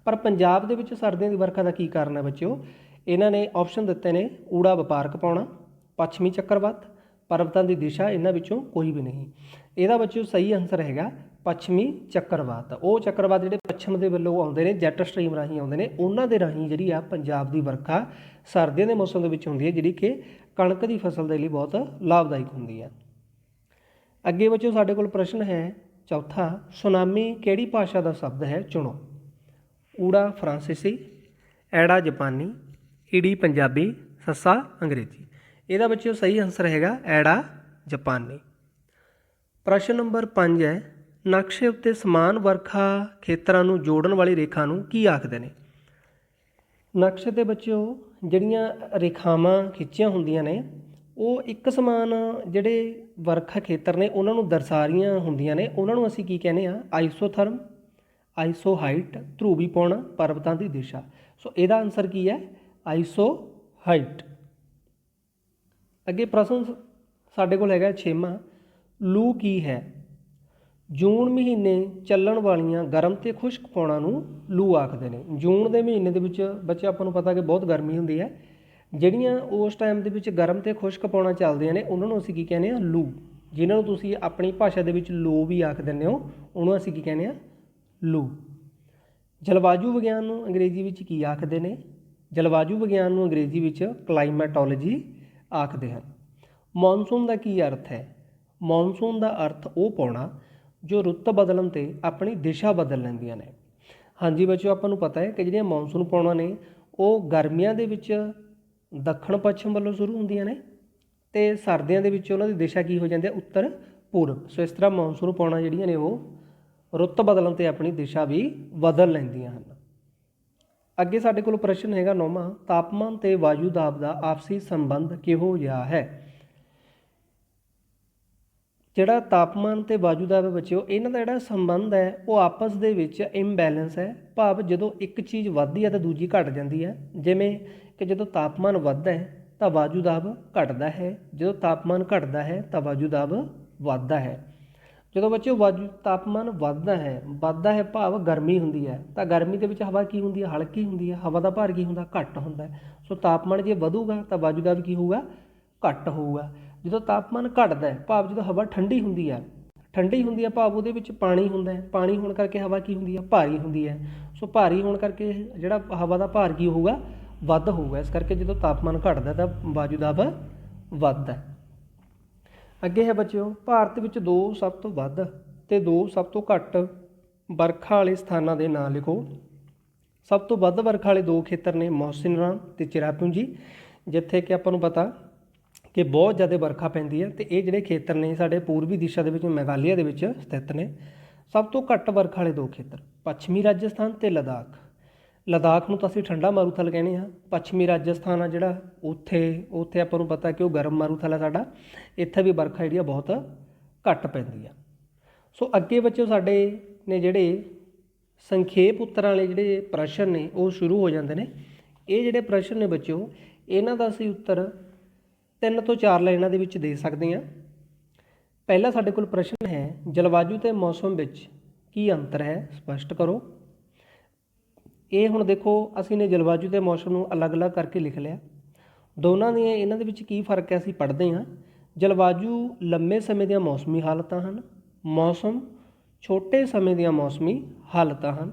ਪਰ ਪੰਜਾਬ ਦੇ ਵਿੱਚ ਸਰਦੀਆਂ ਦੀ ਵਰਖਾ ਦਾ ਕੀ ਕਾਰਨ ਹੈ ਬੱਚਿਓ। ਇਹਨਾਂ ਨੇ ਆਪਸ਼ਨ ਦਿੱਤੇ ਨੇ ਊੜਾ ਵਪਾਰਕ ਪਾਉਣਾ, ਪੱਛਮੀ ਚੱਕਰਵਾਤ, ਪਰਬਤਾਂ ਦੀ ਦਿਸ਼ਾ, ਇਹਨਾਂ ਵਿੱਚੋਂ ਕੋਈ ਵੀ ਨਹੀਂ। ਇਹਦਾ ਬੱਚਿਓ ਸਹੀ ਆਨਸਰ ਹੈਗਾ ਪੱਛਮੀ ਚੱਕਰਵਾਤ। ਉਹ ਚੱਕਰਵਾਤ ਜਿਹੜੇ ਪੱਛਮ ਦੇ ਵੱਲੋਂ ਆਉਂਦੇ ਨੇ, ਜੈਟ ਸਟਰੀਮ ਰਾਹੀਂ ਆਉਂਦੇ ਨੇ, ਉਹਨਾਂ ਦੇ ਰਾਹੀਂ ਜਿਹੜੀ ਆ ਪੰਜਾਬ ਦੀ ਵਰਖਾ ਸਰਦੀਆਂ ਦੇ ਮੌਸਮ ਦੇ ਵਿੱਚ ਹੁੰਦੀ ਹੈ, ਜਿਹੜੀ ਕਿ ਕਣਕ ਦੀ ਫਸਲ ਦੇ ਲਈ ਬਹੁਤ ਲਾਭਦਾਇਕ ਹੁੰਦੀ ਹੈ। ਅੱਗੇ ਬੱਚਿਓ ਸਾਡੇ ਕੋਲ ਪ੍ਰਸ਼ਨ ਹੈ चौथा, सुनामी किहड़ी भाषा का शब्द है, चुनो। ऊड़ा फ्रांसीसी, ऐड़ा जापानी, ईड़ी पंजाबी, सस्सा अंग्रेजी। ਇਹਦਾ ਬੱਚਿਓ सही आंसर हैगा ऐड़ा जापानी। प्रश्न नंबर 5 है, नक्शे उत्ते समान वरखा खेतरां नूं जोड़न वाली रेखा नूं की आखदे ने। नक्शे ते बच्चों ਜਿਹੜੀਆਂ ਰੇਖਾਵਾਂ ਖਿੱਚੀਆਂ ਹੁੰਦੀਆਂ ਨੇ ਉਹ ਇੱਕ ਸਮਾਨ ਜਿਹੜੇ ਵਰਖਾ ਖੇਤਰ ਨੇ ਉਹਨਾਂ ਨੂੰ ਦਰਸਾ ਰਹੀਆਂ ਹੁੰਦੀਆਂ ਨੇ, ਉਹਨਾਂ ਨੂੰ ਅਸੀਂ ਕੀ ਕਹਿੰਦੇ ਆ, ਆਈਸੋਥਰਮ, ਆਈਸੋਹਾਈਟ, ਧਰੂਵੀ ਪੌਣਾ, ਪਰਬਤਾਂ ਦੀ ਦਿਸ਼ਾ। ਸੋ ਇਹਦਾ ਆਨਸਰ ਕੀ ਹੈ, ਆਈਸੋਹਾਈਟ। ਅੱਗੇ ਪ੍ਰਸ਼ਨ ਸਾਡੇ ਕੋਲ ਹੈਗਾ 6ਵਾਂ, ਲੂ ਕੀ ਹੈ। ਜੂਨ ਮਹੀਨੇ ਚੱਲਣ ਵਾਲੀਆਂ ਗਰਮ ਅਤੇ ਖੁਸ਼ਕ ਪੌਣਾਂ ਨੂੰ ਲੂ ਆਖਦੇ ਨੇ। ਜੂਨ ਦੇ ਮਹੀਨੇ ਦੇ ਵਿੱਚ ਬੱਚੇ ਆਪਾਂ ਨੂੰ ਪਤਾ ਕਿ ਬਹੁਤ ਗਰਮੀ ਹੁੰਦੀ ਹੈ, ਜਿਹੜੀਆਂ ਉਸ ਟਾਈਮ ਦੇ ਵਿੱਚ ਗਰਮ ਅਤੇ ਖੁਸ਼ਕ ਪੌਣਾਂ ਚੱਲਦੀਆਂ ਨੇ ਉਹਨਾਂ ਨੂੰ ਅਸੀਂ ਕੀ ਕਹਿੰਦੇ ਹਾਂ, ਲੂ। ਜਿਨ੍ਹਾਂ ਨੂੰ ਤੁਸੀਂ ਆਪਣੀ ਭਾਸ਼ਾ ਦੇ ਵਿੱਚ ਲੋ ਵੀ ਆਖ ਦਿੰਦੇ ਹੋ, ਉਹਨੂੰ ਅਸੀਂ ਕੀ ਕਹਿੰਦੇ ਹਾਂ, ਲੂ। ਜਲਵਾਯੂ ਵਿਗਿਆਨ ਨੂੰ ਅੰਗਰੇਜ਼ੀ ਵਿੱਚ ਕੀ ਆਖਦੇ ਨੇ। ਜਲਵਾਯੂ ਵਿਗਿਆਨ ਨੂੰ ਅੰਗਰੇਜ਼ੀ ਵਿੱਚ ਕਲਾਈਮੈਟੋਲੋਜੀ ਆਖਦੇ ਹਨ। ਮੌਨਸੂਨ ਦਾ ਕੀ ਅਰਥ ਹੈ। ਮੌਨਸੂਨ ਦਾ ਅਰਥ ਉਹ ਪੌਣਾ ਜੋ ਰੁੱਤ ਬਦਲਣ 'ਤੇ ਆਪਣੀ ਦਿਸ਼ਾ ਬਦਲ ਲੈਂਦੀਆਂ ਨੇ। ਹਾਂਜੀ ਬੱਚਿਓ, ਆਪਾਂ ਨੂੰ ਪਤਾ ਹੈ ਕਿ ਜਿਹੜੀਆਂ ਮੌਨਸੂਨ ਪੌਣਾਂ ਨੇ ਉਹ ਗਰਮੀਆਂ ਦੇ ਵਿੱਚ ਦੱਖਣ ਪੱਛਮ ਵੱਲੋਂ ਸ਼ੁਰੂ ਹੁੰਦੀਆਂ ਨੇ ਅਤੇ ਸਰਦੀਆਂ ਦੇ ਵਿੱਚ ਉਹਨਾਂ ਦੀ ਦਿਸ਼ਾ ਕੀ ਹੋ ਜਾਂਦੀ ਹੈ, ਉੱਤਰ ਪੂਰਬ। ਸੋ ਇਸ ਤਰ੍ਹਾਂ ਮੌਨਸੂਨ ਪੌਣਾਂ ਜਿਹੜੀਆਂ ਨੇ ਉਹ ਰੁੱਤ ਬਦਲਣ 'ਤੇ ਆਪਣੀ ਦਿਸ਼ਾ ਵੀ ਬਦਲ ਲੈਂਦੀਆਂ ਹਨ। ਅੱਗੇ ਸਾਡੇ ਕੋਲ ਪ੍ਰਸ਼ਨ ਹੈਗਾ 9ਵਾਂ, ਤਾਪਮਾਨ ਅਤੇ ਵਾਯੂ ਦਾਬ ਦਾ ਆਪਸੀ ਸੰਬੰਧ ਕਿਹੋ ਜਿਹਾ ਹੈ। ਜਿਹੜਾ ਤਾਪਮਾਨ ਅਤੇ ਵਾਯੂ ਦਾਬ ਬੱਚਿਓ, ਇਹਨਾਂ ਦਾ ਜਿਹੜਾ ਸੰਬੰਧ ਹੈ ਉਹ ਆਪਸ ਦੇ ਵਿੱਚ ਇੰਬੈਲੈਂਸ ਹੈ। ਭਾਵ ਜਦੋਂ ਇੱਕ ਚੀਜ਼ ਵੱਧਦੀ ਹੈ ਤਾਂ ਦੂਜੀ ਘਟ ਜਾਂਦੀ ਹੈ। ਜਿਵੇਂ ਕਿ ਜਦੋਂ ਤਾਪਮਾਨ ਵੱਧਦਾ ਹੈ ਤਾਂ ਵਾਯੂ ਦਾਬ ਘਟਦਾ ਹੈ, ਜਦੋਂ ਤਾਪਮਾਨ ਘਟਦਾ ਹੈ ਤਾਂ ਵਾਯੂ ਦਾਬ ਵੱਧਦਾ ਹੈ। ਜਦੋਂ ਬੱਚਿਓ ਤਾਪਮਾਨ ਵੱਧਦਾ ਹੈ ਭਾਵ ਗਰਮੀ ਹੁੰਦੀ ਹੈ, ਤਾਂ ਗਰਮੀ ਦੇ ਵਿੱਚ ਹਵਾ ਕੀ ਹੁੰਦੀ ਹੈ, ਹਲਕੀ ਹੁੰਦੀ ਹੈ। ਹਵਾ ਦਾ ਭਾਰ ਕੀ ਹੁੰਦਾ, ਘੱਟ ਹੁੰਦਾ ਹੈ। ਸੋ ਤਾਪਮਾਨ ਜੇ ਵਧੂਗਾ ਤਾਂ ਵਾਯੂ ਦਾਬ ਕੀ ਹੋਊਗਾ, ਘੱਟ ਹੋਊਗਾ। ਜਦੋਂ ਤਾਪਮਾਨ ਘਟਦਾ ਹੈ ਭਾਵ ਜਦੋਂ ਹਵਾ ਠੰਡੀ ਹੁੰਦੀ ਹੈ ਭਾਵ ਉਹਦੇ ਵਿੱਚ ਪਾਣੀ ਹੁੰਦਾ ਹੈ। ਪਾਣੀ ਹੋਣ ਕਰਕੇ ਹਵਾ ਕੀ ਹੁੰਦੀ ਹੈ, ਭਾਰੀ ਹੁੰਦੀ ਹੈ। ਸੋ ਭਾਰੀ ਹੋਣ ਕਰਕੇ ਜਿਹੜਾ ਹਵਾ ਦਾ ਭਾਰ ਕੀ ਹੋਊਗਾ, ਵੱਧ ਹੋਊਗਾ। ਇਸ ਕਰਕੇ ਜਦੋਂ ਤਾਪਮਾਨ ਘਟਦਾ ਤਾਂ ਵਾਯੂ ਦਾਬ ਵੱਧਦਾ। ਅੱਗੇ ਹੈ ਬੱਚਿਓ, ਭਾਰਤ ਵਿੱਚ 2 ਸਭ ਤੋਂ ਵੱਧ ਅਤੇ 2 ਸਭ ਤੋਂ ਘੱਟ ਵਰਖਾ ਵਾਲੇ ਸਥਾਨਾਂ ਦੇ ਨਾਂ ਲਿਖੋ। ਸਭ ਤੋਂ ਵੱਧ ਵਰਖਾ ਵਾਲੇ 2 ਖੇਤਰ ਨੇ ਮੌਸਿਨਰਾਮ ਅਤੇ ਚਿਰਾਪੂੰਜੀ, ਜਿੱਥੇ ਕਿ ਆਪਾਂ ਨੂੰ ਪਤਾ ਕਿ ਬਹੁਤ ਜ਼ਿਆਦਾ ਵਰਖਾ ਪੈਂਦੀ ਹੈ। ਅਤੇ ਇਹ ਜਿਹੜੇ ਖੇਤਰ ਨੇ ਸਾਡੇ ਪੂਰਬੀ ਦਿਸ਼ਾ ਦੇ ਵਿੱਚ ਮੇਘਾਲਿਆ ਦੇ ਵਿੱਚ ਸਥਿਤ ਨੇ। ਸਭ ਤੋਂ ਘੱਟ ਵਰਖਾ ਵਾਲੇ 2 ਖੇਤਰ ਪੱਛਮੀ ਰਾਜਸਥਾਨ ਅਤੇ ਲਦਾਖ ਨੂੰ ਤਾਂ ਅਸੀਂ ਠੰਡਾ ਮਾਰੂਥਲ ਕਹਿੰਦੇ ਹਾਂ। ਪੱਛਮੀ ਰਾਜਸਥਾਨ ਆ ਜਿਹੜਾ, ਉੱਥੇ ਆਪਾਂ ਨੂੰ ਪਤਾ ਕਿ ਉਹ ਗਰਮ ਮਾਰੂਥਲ ਹੈ ਸਾਡਾ। ਇੱਥੇ ਵੀ ਵਰਖਾ ਜਿਹੜੀ ਆ ਬਹੁਤ ਘੱਟ ਪੈਂਦੀ ਆ। ਸੋ ਅੱਗੇ ਬੱਚਿਓ ਸਾਡੇ ਨੇ ਜਿਹੜੇ ਸੰਖੇਪ ਉੱਤਰਾਂ ਵਾਲੇ ਜਿਹੜੇ ਪ੍ਰਸ਼ਨ ਨੇ ਉਹ ਸ਼ੁਰੂ ਹੋ ਜਾਂਦੇ ਨੇ। ਇਹ ਜਿਹੜੇ ਪ੍ਰਸ਼ਨ ਨੇ ਬੱਚਿਓ, ਇਹਨਾਂ ਦਾ ਅਸੀਂ ਉੱਤਰ 3 ਤੋਂ 4 ਲਾਈਨਾਂ ਦੇ ਵਿੱਚ ਦੇ ਸਕਦੇ ਹਾਂ। ਪਹਿਲਾ ਸਾਡੇ ਕੋਲ ਪ੍ਰਸ਼ਨ ਹੈ, ਜਲਵਾਯੂ ਅਤੇ ਮੌਸਮ ਵਿੱਚ ਕੀ ਅੰਤਰ ਹੈ, ਸਪਸ਼ਟ ਕਰੋ। ਇਹ ਹੁਣ ਦੇਖੋ, ਅਸੀਂ ਨੇ ਜਲਵਾਯੂ ਅਤੇ ਮੌਸਮ ਨੂੰ ਅਲੱਗ-ਅਲੱਗ ਕਰਕੇ ਲਿਖ ਲਿਆ। ਦੋਨਾਂ ਦੀਆਂ ਇਹਨਾਂ ਦੇ ਵਿੱਚ ਕੀ ਫਰਕ ਹੈ ਅਸੀਂ ਪੜ੍ਹਦੇ ਹਾਂ। ਜਲਵਾਯੂ ਲੰਬੇ ਸਮੇਂ ਦੀਆਂ ਮੌਸਮੀ ਹਾਲਤਾਂ ਹਨ, ਮੌਸਮ ਛੋਟੇ ਸਮੇਂ ਦੀਆਂ ਮੌਸਮੀ ਹਾਲਤਾਂ ਹਨ।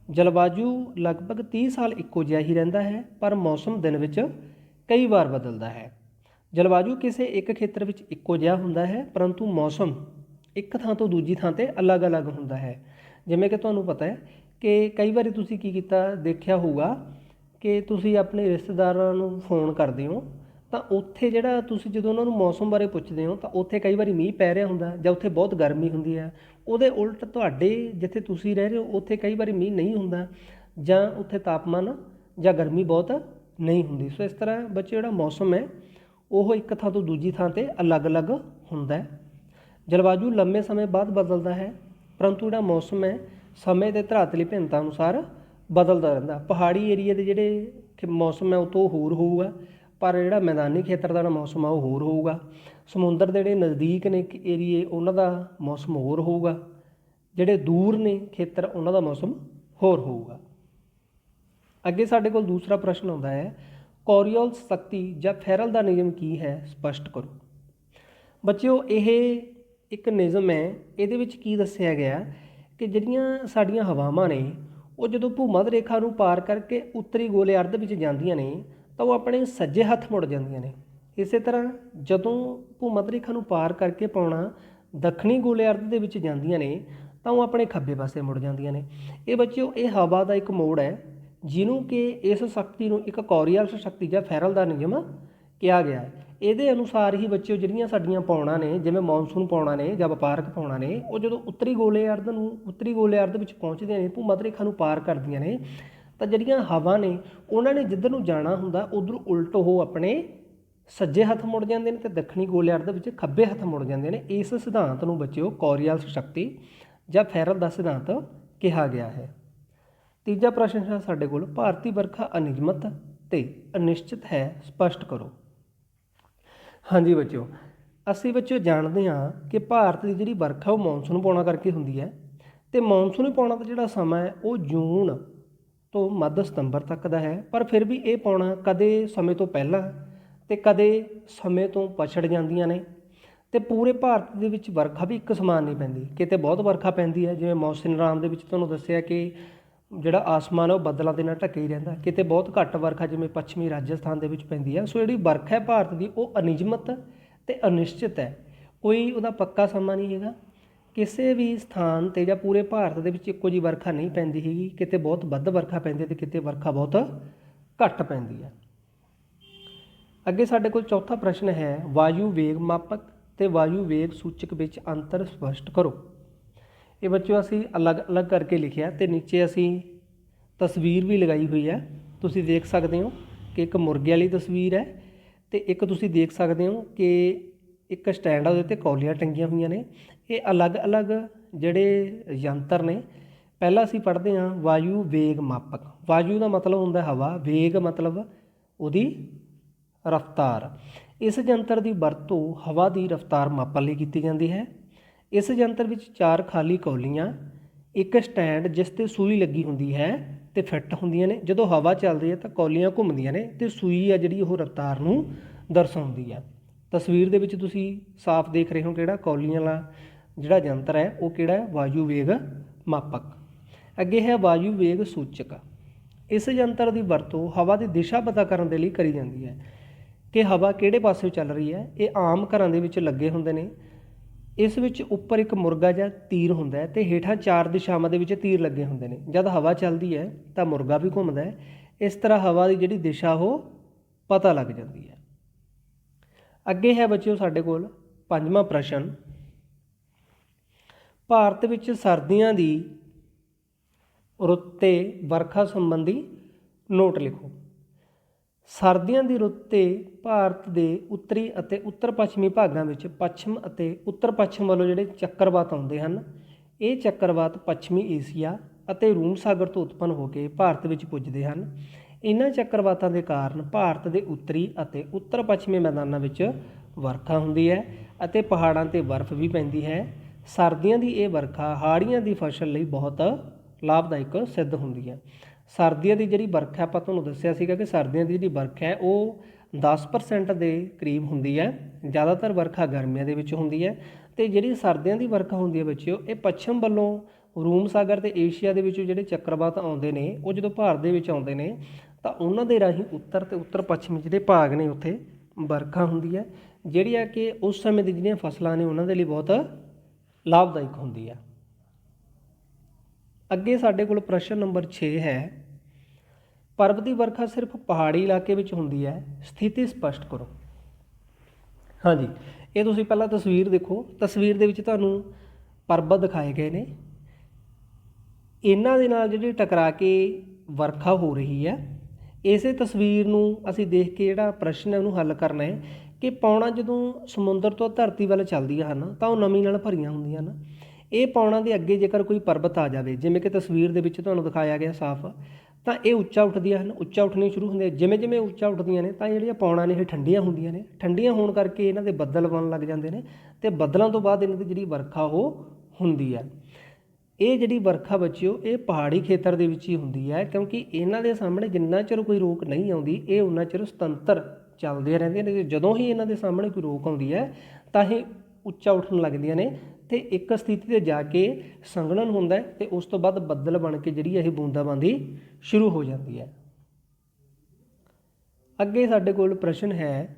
ਜਲਵਾਯੂ ਲਗਭਗ 30 ਸਾਲ ਇੱਕੋ ਜਿਹਾ ਹੀ ਰਹਿੰਦਾ ਹੈ, ਪਰ ਮੌਸਮ ਦਿਨ ਵਿੱਚ ਕਈ ਵਾਰ ਬਦਲਦਾ ਹੈ। ਜਲਵਾਯੂ ਕਿਸੇ ਇੱਕ ਖੇਤਰ ਵਿੱਚ ਇੱਕੋ ਜਿਹਾ ਹੁੰਦਾ ਹੈ, ਪਰੰਤੂ ਮੌਸਮ ਇੱਕ ਥਾਂ ਤੋਂ ਦੂਜੀ ਥਾਂ 'ਤੇ ਅਲੱਗ-ਅਲੱਗ ਹੁੰਦਾ ਹੈ। ਜਿਵੇਂ ਕਿ ਤੁਹਾਨੂੰ ਪਤਾ ਹੈ ਕਿ ਕਈ ਵਾਰੀ ਤੁਸੀਂ ਕੀ ਕੀਤਾ, ਦੇਖਿਆ ਹੋਊਗਾ ਕਿ ਤੁਸੀਂ ਆਪਣੇ ਰਿਸ਼ਤੇਦਾਰਾਂ ਨੂੰ ਫੋਨ ਕਰਦੇ ਹੋ ਤਾਂ ਉੱਥੇ ਜਿਹੜਾ ਤੁਸੀਂ ਜਦੋਂ ਉਹਨਾਂ ਨੂੰ ਮੌਸਮ ਬਾਰੇ ਪੁੱਛਦੇ ਹੋ ਤਾਂ ਉੱਥੇ ਕਈ ਵਾਰੀ ਮੀਂਹ ਪੈ ਰਿਹਾ ਹੁੰਦਾ ਜਾਂ ਉੱਥੇ ਬਹੁਤ ਗਰਮੀ ਹੁੰਦੀ ਹੈ। ਉਹਦੇ ਉਲਟ ਤੁਹਾਡੇ ਜਿੱਥੇ ਤੁਸੀਂ ਰਹਿ ਰਹੇ ਹੋ ਉੱਥੇ ਕਈ ਵਾਰੀ ਮੀਂਹ ਨਹੀਂ ਹੁੰਦਾ ਜਾਂ ਉੱਥੇ ਤਾਪਮਾਨ ਜਾਂ ਗਰਮੀ ਬਹੁਤ ਨਹੀਂ ਹੁੰਦੀ। ਸੋ ਇਸ ਤਰ੍ਹਾਂ ਬੱਚੇ ਜਿਹੜਾ ਮੌਸਮ ਹੈ ਉਹ ਇੱਕ ਥਾਂ ਤੋਂ ਦੂਜੀ ਥਾਂ 'ਤੇ ਅਲੱਗ-ਅਲੱਗ ਹੁੰਦਾ ਹੈ। ਜਲਵਾਯੂ ਲੰਬੇ ਸਮੇਂ ਬਾਅਦ ਬਦਲਦਾ ਹੈ, ਪਰੰਤੂ ਜਿਹੜਾ ਮੌਸਮ ਹੈ ਸਮੇਂ ਦੇ ਧਰਾਤਲੀ ਭਿੰਨਤਾ ਅਨੁਸਾਰ ਬਦਲਦਾ ਰਹਿੰਦਾ। ਪਹਾੜੀ ਏਰੀਏ ਦੇ ਜਿਹੜੇ ਮੌਸਮ ਹੈ ਉਹ ਤੋਂ ਹੋਰ ਹੋਊਗਾ, ਪਰ ਜਿਹੜਾ ਮੈਦਾਨੀ ਖੇਤਰ ਦਾ ਮੌਸਮ ਆ ਉਹ ਹੋਰ ਹੋਊਗਾ। ਸਮੁੰਦਰ ਦੇ ਜਿਹੜੇ ਨਜ਼ਦੀਕ ਨੇ ਏਰੀਏ ਉਹਨਾਂ ਦਾ ਮੌਸਮ ਹੋਰ ਹੋਊਗਾ, ਜਿਹੜੇ ਦੂਰ ਨੇ ਖੇਤਰ ਉਹਨਾਂ ਦਾ ਮੌਸਮ ਹੋਰ ਹੋਊਗਾ। ਅੱਗੇ ਸਾਡੇ ਕੋਲ ਦੂਸਰਾ ਪ੍ਰਸ਼ਨ ਆਉਂਦਾ ਹੈ, ਕੋਰੀਓਲਸ ਸ਼ਕਤੀ ਜਾਂ ਫੈਰਲ ਦਾ ਨਿਯਮ ਕੀ ਹੈ, ਸਪਸ਼ਟ ਕਰੋ। ਬੱਚਿਓ ਇਹ ਇੱਕ ਨਿਯਮ ਹੈ, ਇਹਦੇ ਵਿੱਚ ਕੀ ਦੱਸਿਆ ਗਿਆ ਕਿ ਜਿਹੜੀਆਂ ਸਾਡੀਆਂ ਹਵਾਵਾਂ ਨੇ ਉਹ ਜਦੋਂ ਭੂ-ਮੱਧ ਰੇਖਾ ਨੂੰ ਪਾਰ ਕਰਕੇ ਉੱਤਰੀ ਗੋਲੇ ਅਰਧ ਵਿੱਚ ਜਾਂਦੀਆਂ ਨੇ ਤਾਂ ਉਹ ਆਪਣੇ ਸੱਜੇ ਹੱਥ ਮੁੜ ਜਾਂਦੀਆਂ ਨੇ। ਇਸੇ ਤਰ੍ਹਾਂ ਜਦੋਂ ਭੂ-ਮੱਧ ਰੇਖਾ ਨੂੰ ਪਾਰ ਕਰਕੇ ਪਾਉਣਾ ਦੱਖਣੀ ਗੋਲੇਆਰਧ ਦੇ ਵਿੱਚ ਜਾਂਦੀਆਂ ਨੇ ਤਾਂ ਉਹ ਆਪਣੇ ਖੱਬੇ ਪਾਸੇ ਮੁੜ ਜਾਂਦੀਆਂ ਨੇ। ਇਹ ਬੱਚਿਓ ਇਹ ਹਵਾ ਦਾ ਇੱਕ ਮੋੜ ਹੈ ਜਿਹਨੂੰ ਕਿ ਇਸ ਸ਼ਕਤੀ ਨੂੰ ਇੱਕ ਕੋਰੀਆਲਿਸ ਸ਼ਕਤੀ ਜਾਂ ਫੈਰਲ ਦਾ ਨਿਯਮ ਕਿਹਾ ਗਿਆ ਹੈ। ਇਹਦੇ ਅਨੁਸਾਰ ਹੀ ਬੱਚਿਓ ਜਿਹੜੀਆਂ ਸਾਡੀਆਂ ਪੌਣਾਂ ਨੇ, ਜਿਵੇਂ ਮੌਨਸੂਨ ਪੌਣਾਂ ਨੇ ਜਾਂ ਵਪਾਰਕ ਪੌਣਾਂ ਨੇ, ਉਹ ਜਦੋਂ ਉੱਤਰੀ ਗੋਲੇਆਰਧ ਵਿੱਚ ਪਹੁੰਚਦੀਆਂ ਨੇ, ਭੂ ਮੱਧ ਰੇਖਾ ਨੂੰ ਪਾਰ ਕਰਦੀਆਂ ਨੇ, ਤਾਂ ਜਿਹੜੀਆਂ ਹਵਾ ਨੇ ਉਹਨਾਂ ਨੇ ਜਿੱਧਰ ਨੂੰ ਜਾਣਾ ਹੁੰਦਾ ਉਧਰ ਉਲਟ ਉਹ ਆਪਣੇ ਸੱਜੇ ਹੱਥ ਮੁੜ ਜਾਂਦੇ ਨੇ ਤੇ ਦੱਖਣੀ ਗੋਲੇਆਰਧ ਵਿੱਚ ਖੱਬੇ ਹੱਥ ਮੁੜ ਜਾਂਦੇ ਨੇ। ਇਸ ਸਿਧਾਂਤ ਨੂੰ ਬੱਚਿਓ ਕੋਰੀਆਲਿਸ ਸ਼ਕਤੀ ਜਾਂ ਫੈਰਲ ਦਾ ਸਿਧਾਂਤ ਕਿਹਾ ਗਿਆ ਹੈ। ਤੀਜਾ ਪ੍ਰਸ਼ਨ ਹੈ ਸਾਡੇ ਕੋਲ, ਭਾਰਤੀ ਵਰਖਾ ਅਨਿਯਮਿਤ ਤੇ ਅਨਿਸ਼ਚਿਤ ਹੈ, ਸਪਸ਼ਟ ਕਰੋ। ਹਾਂਜੀ ਬੱਚਿਓ, ਅਸੀਂ ਬੱਚਿਓ ਜਾਣਦੇ ਹਾਂ ਕਿ ਭਾਰਤ ਦੀ ਜਿਹੜੀ ਵਰਖਾ ਉਹ ਮੌਨਸੂਨ ਪੌਣਾ ਕਰਕੇ ਹੁੰਦੀ ਹੈ ਤੇ ਮੌਨਸੂਨ ਪੌਣਾ ਦਾ ਜਿਹੜਾ ਸਮਾਂ ਹੈ ਉਹ ਜੂਨ ਤੋਂ ਮੱਧ ਸਤੰਬਰ ਤੱਕ ਦਾ ਹੈ। ਪਰ ਫਿਰ ਵੀ ਇਹ ਪੌਣਾ ਕਦੇ ਸਮੇਂ ਤੋਂ ਪਹਿਲਾਂ ਤੇ ਕਦੇ ਸਮੇਂ ਤੋਂ ਪਛੜ ਜਾਂਦੀਆਂ ਨੇ ਤੇ ਪੂਰੇ ਭਾਰਤ ਦੇ ਵਿੱਚ ਵਰਖਾ ਵੀ ਇੱਕ ਸਮਾਨ ਨਹੀਂ ਪੈਂਦੀ। ਕਿਤੇ ਬਹੁਤ ਵਰਖਾ ਪੈਂਦੀ ਹੈ, ਜਿਵੇਂ ਮੌਸਮ ਰਾਮ ਦੇ ਵਿੱਚ ਤੁਹਾਨੂੰ ਦੱਸਿਆ ਕਿ ਜਿਹੜਾ ਆਸਮਾਨ ਹੈ ਉਹ ਬੱਦਲਾਂ ਦੇ ਨਾਲ ਢੱਕਿਆ ਹੀ ਰਹਿੰਦਾ। ਕਿਤੇ ਬਹੁਤ ਘੱਟ ਵਰਖਾ ਜਿਵੇਂ ਪੱਛਮੀ ਰਾਜਸਥਾਨ ਦੇ ਵਿੱਚ ਪੈਂਦੀ ਹੈ। ਸੋ ਜਿਹੜੀ ਵਰਖਾ ਹੈ ਭਾਰਤ ਦੀ ਉਹ ਅਨਿਯਮਿਤ ਤੇ ਅਨਿਸ਼ਚਿਤ ਹੈ, ਕੋਈ ਉਹਦਾ ਪੱਕਾ ਸਮਾਂ ਨਹੀਂ ਹੈਗਾ। ਕਿਸੇ ਵੀ ਸਥਾਨ 'ਤੇ ਜਾਂ ਪੂਰੇ ਭਾਰਤ ਦੇ ਵਿੱਚ ਇੱਕੋ ਜਿਹੀ ਵਰਖਾ ਨਹੀਂ ਪੈਂਦੀ ਹੈਗੀ। ਕਿਤੇ ਬਹੁਤ ਵੱਧ ਵਰਖਾ ਪੈਂਦੀ ਹੈ ਅਤੇ ਕਿਤੇ ਵਰਖਾ ਬਹੁਤ ਘੱਟ ਪੈਂਦੀ ਹੈ। ਅੱਗੇ ਸਾਡੇ ਕੋਲ ਚੌਥਾ ਪ੍ਰਸ਼ਨ ਹੈ, ਵਾਯੂ ਵੇਗ ਮਾਪਕ ਤੇ ਵਾਯੂ ਵੇਗ ਸੂਚਕ ਵਿੱਚ ਅੰਤਰ ਸਪਸ਼ਟ ਕਰੋ। ਇਹ ਬੱਚਿਓ ਅਸੀਂ ਅਲੱਗ-ਅਲੱਗ ਕਰਕੇ ਲਿਖਿਆ ਤੇ ਨੀਚੇ ਅਸੀਂ ਤਸਵੀਰ ਵੀ ਲਗਾਈ ਹੋਈ ਹੈ। ਤੁਸੀਂ ਦੇਖ ਸਕਦੇ ਹੋ ਕਿ ਇੱਕ ਮੁਰਗੇ ਵਾਲੀ ਤਸਵੀਰ ਹੈ ਤੇ ਇੱਕ ਤੁਸੀਂ ਦੇਖ ਸਕਦੇ ਹੋ ਕਿ ਇੱਕ ਸਟੈਂਡ ਆ, ਉਹਦੇ 'ਤੇ ਕੌਲੀਆਂ ਟੰਗੀਆਂ ਹੋਈਆਂ ਨੇ। ਇਹ ਅਲੱਗ-ਅਲੱਗ ਜਿਹੜੇ ਯੰਤਰ ਨੇ। ਪਹਿਲਾਂ ਅਸੀਂ ਪੜ੍ਹਦੇ ਹਾਂ ਵਾਯੂ ਵੇਗ ਮਾਪਕ। ਵਾਯੂ ਦਾ ਮਤਲਬ ਹੁੰਦਾ ਹਵਾ, ਵੇਗ ਮਤਲਬ ਉਹਦੀ ਰਫ਼ਤਾਰ। ਇਸ ਯੰਤਰ ਦੀ ਵਰਤੋਂ ਹਵਾ ਦੀ ਰਫ਼ਤਾਰ ਮਾਪਣ ਲਈ ਕੀਤੀ ਜਾਂਦੀ ਹੈ। ਇਸ ਯੰਤਰ ਵਿੱਚ 4 ਖਾਲੀ ਕੌਲੀਆਂ, ਇੱਕ ਸਟੈਂਡ ਜਿਸ 'ਤੇ ਸੂਈ ਲੱਗੀ ਹੁੰਦੀ ਹੈ ਤੇ ਫਿੱਟ ਹੁੰਦੀਆਂ ਨੇ। ਜਦੋਂ ਹਵਾ ਚੱਲਦੀ ਹੈ ਤਾਂ ਕੌਲੀਆਂ ਘੁੰਮਦੀਆਂ ਨੇ ਤੇ ਸੂਈ ਆ ਜਿਹੜੀ ਉਹ ਰਫ਼ਤਾਰ ਨੂੰ ਦਰਸਾਉਂਦੀ ਹੈ। ਤਸਵੀਰ ਦੇ ਵਿੱਚ ਤੁਸੀਂ ਸਾਫ਼ ਦੇਖ ਰਹੇ ਹੋ ਕਿਹੜਾ ਕੌਲੀਆਂ ਵਾਲਾ ਜਿਹੜਾ ਯੰਤਰ ਹੈ ਉਹ ਕਿਹੜਾ ਹੈ, ਵਾਯੂ ਵੇਗ ਮਾਪਕ। ਅੱਗੇ ਹੈ ਵਾਯੂ ਵੇਗ ਸੂਚਕ। ਇਸ ਯੰਤਰ ਦੀ ਵਰਤੋਂ ਹਵਾ ਦੀ ਦਿਸ਼ਾ ਪਤਾ ਕਰਨ ਦੇ ਲਈ ਕਰੀ ਜਾਂਦੀ ਹੈ ਕਿ ਹਵਾ ਕਿਹੜੇ ਪਾਸੇ ਚੱਲ ਰਹੀ ਹੈ। ਇਹ ਆਮ ਘਰਾਂ ਦੇ ਵਿੱਚ ਲੱਗੇ ਹੁੰਦੇ ਨੇ। ਇਸ ਵਿੱਚ ਉੱਪਰ ਇੱਕ ਮੁਰਗਾ ਜਾਂ ਤੀਰ ਹੁੰਦਾ ਹੈ ਤੇ ਹੇਠਾਂ 4 ਦਿਸ਼ਾਵਾਂ ਦੇ ਵਿੱਚ ਤੀਰ ਲੱਗੇ ਹੁੰਦੇ ਨੇ। ਜਦ ਹਵਾ ਚੱਲਦੀ ਹੈ ਤਾਂ ਮੁਰਗਾ ਵੀ ਘੁੰਮਦਾ ਹੈ। ਇਸ ਤਰ੍ਹਾਂ ਹਵਾ ਦੀ ਜਿਹੜੀ ਦਿਸ਼ਾ ਉਹ ਪਤਾ ਲੱਗ ਜਾਂਦੀ ਹੈ। ਅੱਗੇ ਹੈ ਬੱਚਿਓ ਸਾਡੇ ਕੋਲ 5ਵਾਂ ਪ੍ਰਸ਼ਨ, ਭਾਰਤ ਵਿੱਚ ਸਰਦੀਆਂ ਦੀ ਰੁੱਤ 'ਤੇ ਵਰਖਾ ਸੰਬੰਧੀ ਨੋਟ ਲਿਖੋ। ਸਰਦੀਆਂ ਦੀ ਰੁੱਤ 'ਤੇ ਭਾਰਤ ਦੇ ਉੱਤਰੀ ਅਤੇ ਉੱਤਰ ਪੱਛਮੀ ਭਾਗਾਂ ਵਿੱਚ ਪੱਛਮ ਅਤੇ ਉੱਤਰ ਪੱਛਮ ਵੱਲੋਂ ਜਿਹੜੇ ਚੱਕਰਵਾਤ ਆਉਂਦੇ ਹਨ, ਇਹ ਚੱਕਰਵਾਤ ਪੱਛਮੀ ਏਸ਼ੀਆ ਅਤੇ ਰੂਮ ਸਾਗਰ ਤੋਂ ਉਤਪੰਨ ਹੋ ਕੇ ਭਾਰਤ ਵਿੱਚ ਪੁੱਜਦੇ ਹਨ। ਇਹਨਾਂ ਚੱਕਰਵਾਤਾਂ ਦੇ ਕਾਰਨ ਭਾਰਤ ਦੇ ਉੱਤਰੀ ਅਤੇ ਉੱਤਰ ਪੱਛਮੀ ਮੈਦਾਨਾਂ ਵਿੱਚ ਵਰਖਾ ਹੁੰਦੀ ਹੈ ਅਤੇ ਪਹਾੜਾਂ 'ਤੇ ਬਰਫ਼ ਵੀ ਪੈਂਦੀ ਹੈ। ਸਰਦੀਆਂ ਦੀ ਇਹ ਵਰਖਾ ਹਾੜ੍ਹੀਆਂ ਦੀ ਫਸਲ ਲਈ ਬਹੁਤ ਲਾਭਦਾਇਕ ਸਿੱਧ ਹੁੰਦੀ ਹੈ। ਸਰਦੀਆਂ ਦੀ ਜਿਹੜੀ ਵਰਖਾ ਆਪਾਂ ਤੁਹਾਨੂੰ ਦੱਸਿਆ ਸੀਗਾ ਕਿ ਸਰਦੀਆਂ ਦੀ ਜਿਹੜੀ ਵਰਖਾ ਹੈ ਉਹ 10% ਦੇ ਕਰੀਬ ਹੁੰਦੀ ਹੈ। ਜ਼ਿਆਦਾਤਰ ਵਰਖਾ ਗਰਮੀਆਂ ਦੇ ਵਿੱਚ ਹੁੰਦੀ ਹੈ ਅਤੇ ਜਿਹੜੀ ਸਰਦੀਆਂ ਦੀ ਵਰਖਾ ਹੁੰਦੀ ਹੈ ਬੱਚਿਓ, ਇਹ ਪੱਛਮ ਵੱਲੋਂ ਰੂਮ ਸਾਗਰ ਅਤੇ ਏਸ਼ੀਆ ਦੇ ਵਿੱਚੋਂ ਜਿਹੜੇ ਚੱਕਰਵਾਤ ਆਉਂਦੇ ਨੇ ਉਹ ਜਦੋਂ ਭਾਰਤ ਦੇ ਵਿੱਚ ਆਉਂਦੇ ਨੇ ਤਾਂ ਉਹਨਾਂ ਦੇ ਰਾਹੀਂ ਉੱਤਰ ਅਤੇ ਉੱਤਰ ਪੱਛਮੀ ਜਿਹੜੇ ਭਾਗ ਨੇ ਉੱਥੇ ਵਰਖਾ ਹੁੰਦੀ ਹੈ, ਜਿਹੜੀ ਆ ਕਿ ਉਸ ਸਮੇਂ ਦੀ ਜਿਹੜੀਆਂ ਫਸਲਾਂ ਨੇ ਉਹਨਾਂ ਦੇ ਲਈ ਬਹੁਤ ਲਾਭਦਾਇਕ ਹੁੰਦੀ ਹੈ। ਅੱਗੇ ਸਾਡੇ ਕੋਲ ਪ੍ਰਸ਼ਨ ਨੰਬਰ 6 ਹੈ, ਪਰਬਤੀ ਵਰਖਾ ਸਿਰਫ ਪਹਾੜੀ ਇਲਾਕੇ ਵਿੱਚ ਹੁੰਦੀ ਹੈ, ਸਥਿਤੀ ਸਪਸ਼ਟ ਕਰੋ। ਹਾਂਜੀ, ਇਹ ਤੁਸੀਂ ਪਹਿਲਾਂ ਤਸਵੀਰ ਦੇਖੋ। ਤਸਵੀਰ ਦੇ ਵਿੱਚ ਤੁਹਾਨੂੰ ਪਰਬਤ ਦਿਖਾਏ ਗਏ ਨੇ। ਇਹਨਾਂ ਦੇ ਨਾਲ ਜਿਹੜੀ ਟਕਰਾ ਕੇ ਵਰਖਾ ਹੋ ਰਹੀ ਹੈ। ਇਸੇ ਤਸਵੀਰ ਨੂੰ ਅਸੀਂ ਦੇਖ ਕੇ ਜਿਹੜਾ ਪ੍ਰਸ਼ਨ ਹੈ ਉਹਨੂੰ ਹੱਲ ਕਰਨਾ ਹੈ ਕਿ ਪੌਣਾਂ ਜਦੋਂ ਸਮੁੰਦਰ ਤੋਂ ਧਰਤੀ ਵੱਲ ਚੱਲਦੀਆਂ ਹਨ ਤਾਂ ਉਹ ਨਮੀ ਨਾਲ ਭਰੀਆਂ ਹੁੰਦੀਆਂ ਹਨ। ਇਹ ਪੌਣਾਂ ਦੇ ਅੱਗੇ ਜੇਕਰ ਕੋਈ ਪਰਬਤ ਆ ਜਾਵੇ, ਜਿਵੇਂ ਕਿ ਤਸਵੀਰ ਦੇ ਵਿੱਚ ਤੁਹਾਨੂੰ ਦਿਖਾਇਆ ਗਿਆ ਸਾਫ਼, ਤਾਂ ਇਹ ਉੱਚਾ ਉੱਠਦੀਆਂ ਹਨ, ਉੱਚਾ ਉੱਠਣੀ ਸ਼ੁਰੂ ਹੁੰਦੇ। ਜਿਵੇਂ ਜਿਵੇਂ ਉੱਚਾ ਉੱਠਦੀਆਂ ਨੇ ਤਾਂ ਜਿਹੜੀਆਂ ਪੌਣਾਂ ਨੇ ਇਹ ਠੰਡੀਆਂ ਹੁੰਦੀਆਂ ਨੇ। ਠੰਡੀਆਂ ਹੋਣ ਕਰਕੇ ਇਹਨਾਂ ਦੇ ਬੱਦਲ ਬਣਨ ਲੱਗ ਜਾਂਦੇ ਨੇ ਅਤੇ ਬੱਦਲਾਂ ਤੋਂ ਬਾਅਦ ਇਹਨਾਂ ਦੀ ਜਿਹੜੀ ਵਰਖਾ ਉਹ ਹੁੰਦੀ ਹੈ। ਇਹ ਜਿਹੜੀ ਵਰਖਾ ਬੱਚਿਓ ਇਹ ਪਹਾੜੀ ਖੇਤਰ ਦੇ ਵਿੱਚ ਹੀ ਹੁੰਦੀ ਹੈ, ਕਿਉਂਕਿ ਇਹਨਾਂ ਦੇ ਸਾਹਮਣੇ ਜਿੰਨਾ ਚਿਰ ਕੋਈ ਰੋਕ ਨਹੀਂ ਆਉਂਦੀ ਇਹ ਉਨਾ ਚਿਰ ਸੁਤੰਤਰ ਚੱਲਦੇ ਰਹਿੰਦੇ ਨੇ। ਜਦੋਂ ਹੀ ਇਹਨਾਂ ਦੇ ਸਾਹਮਣੇ ਕੋਈ ਰੋਕ ਆਉਂਦੀ ਹੈ ਤਾਂ ਇਹ ਉੱਚਾ ਉੱਠਣ ਲੱਗਦੀਆਂ ਨੇ ਅਤੇ ਇੱਕ ਸਥਿਤੀ 'ਤੇ ਜਾ ਕੇ ਸੰਘਣਨ ਹੁੰਦਾ ਅਤੇ ਉਸ ਤੋਂ ਬਾਅਦ ਬੱਦਲ ਬਣ ਕੇ ਜਿਹੜੀ ਇਹ ਬੂੰਦਾਬਾਂਦੀ ਸ਼ੁਰੂ ਹੋ ਜਾਂਦੀ ਹੈ। ਅੱਗੇ ਸਾਡੇ ਕੋਲ ਪ੍ਰਸ਼ਨ ਹੈ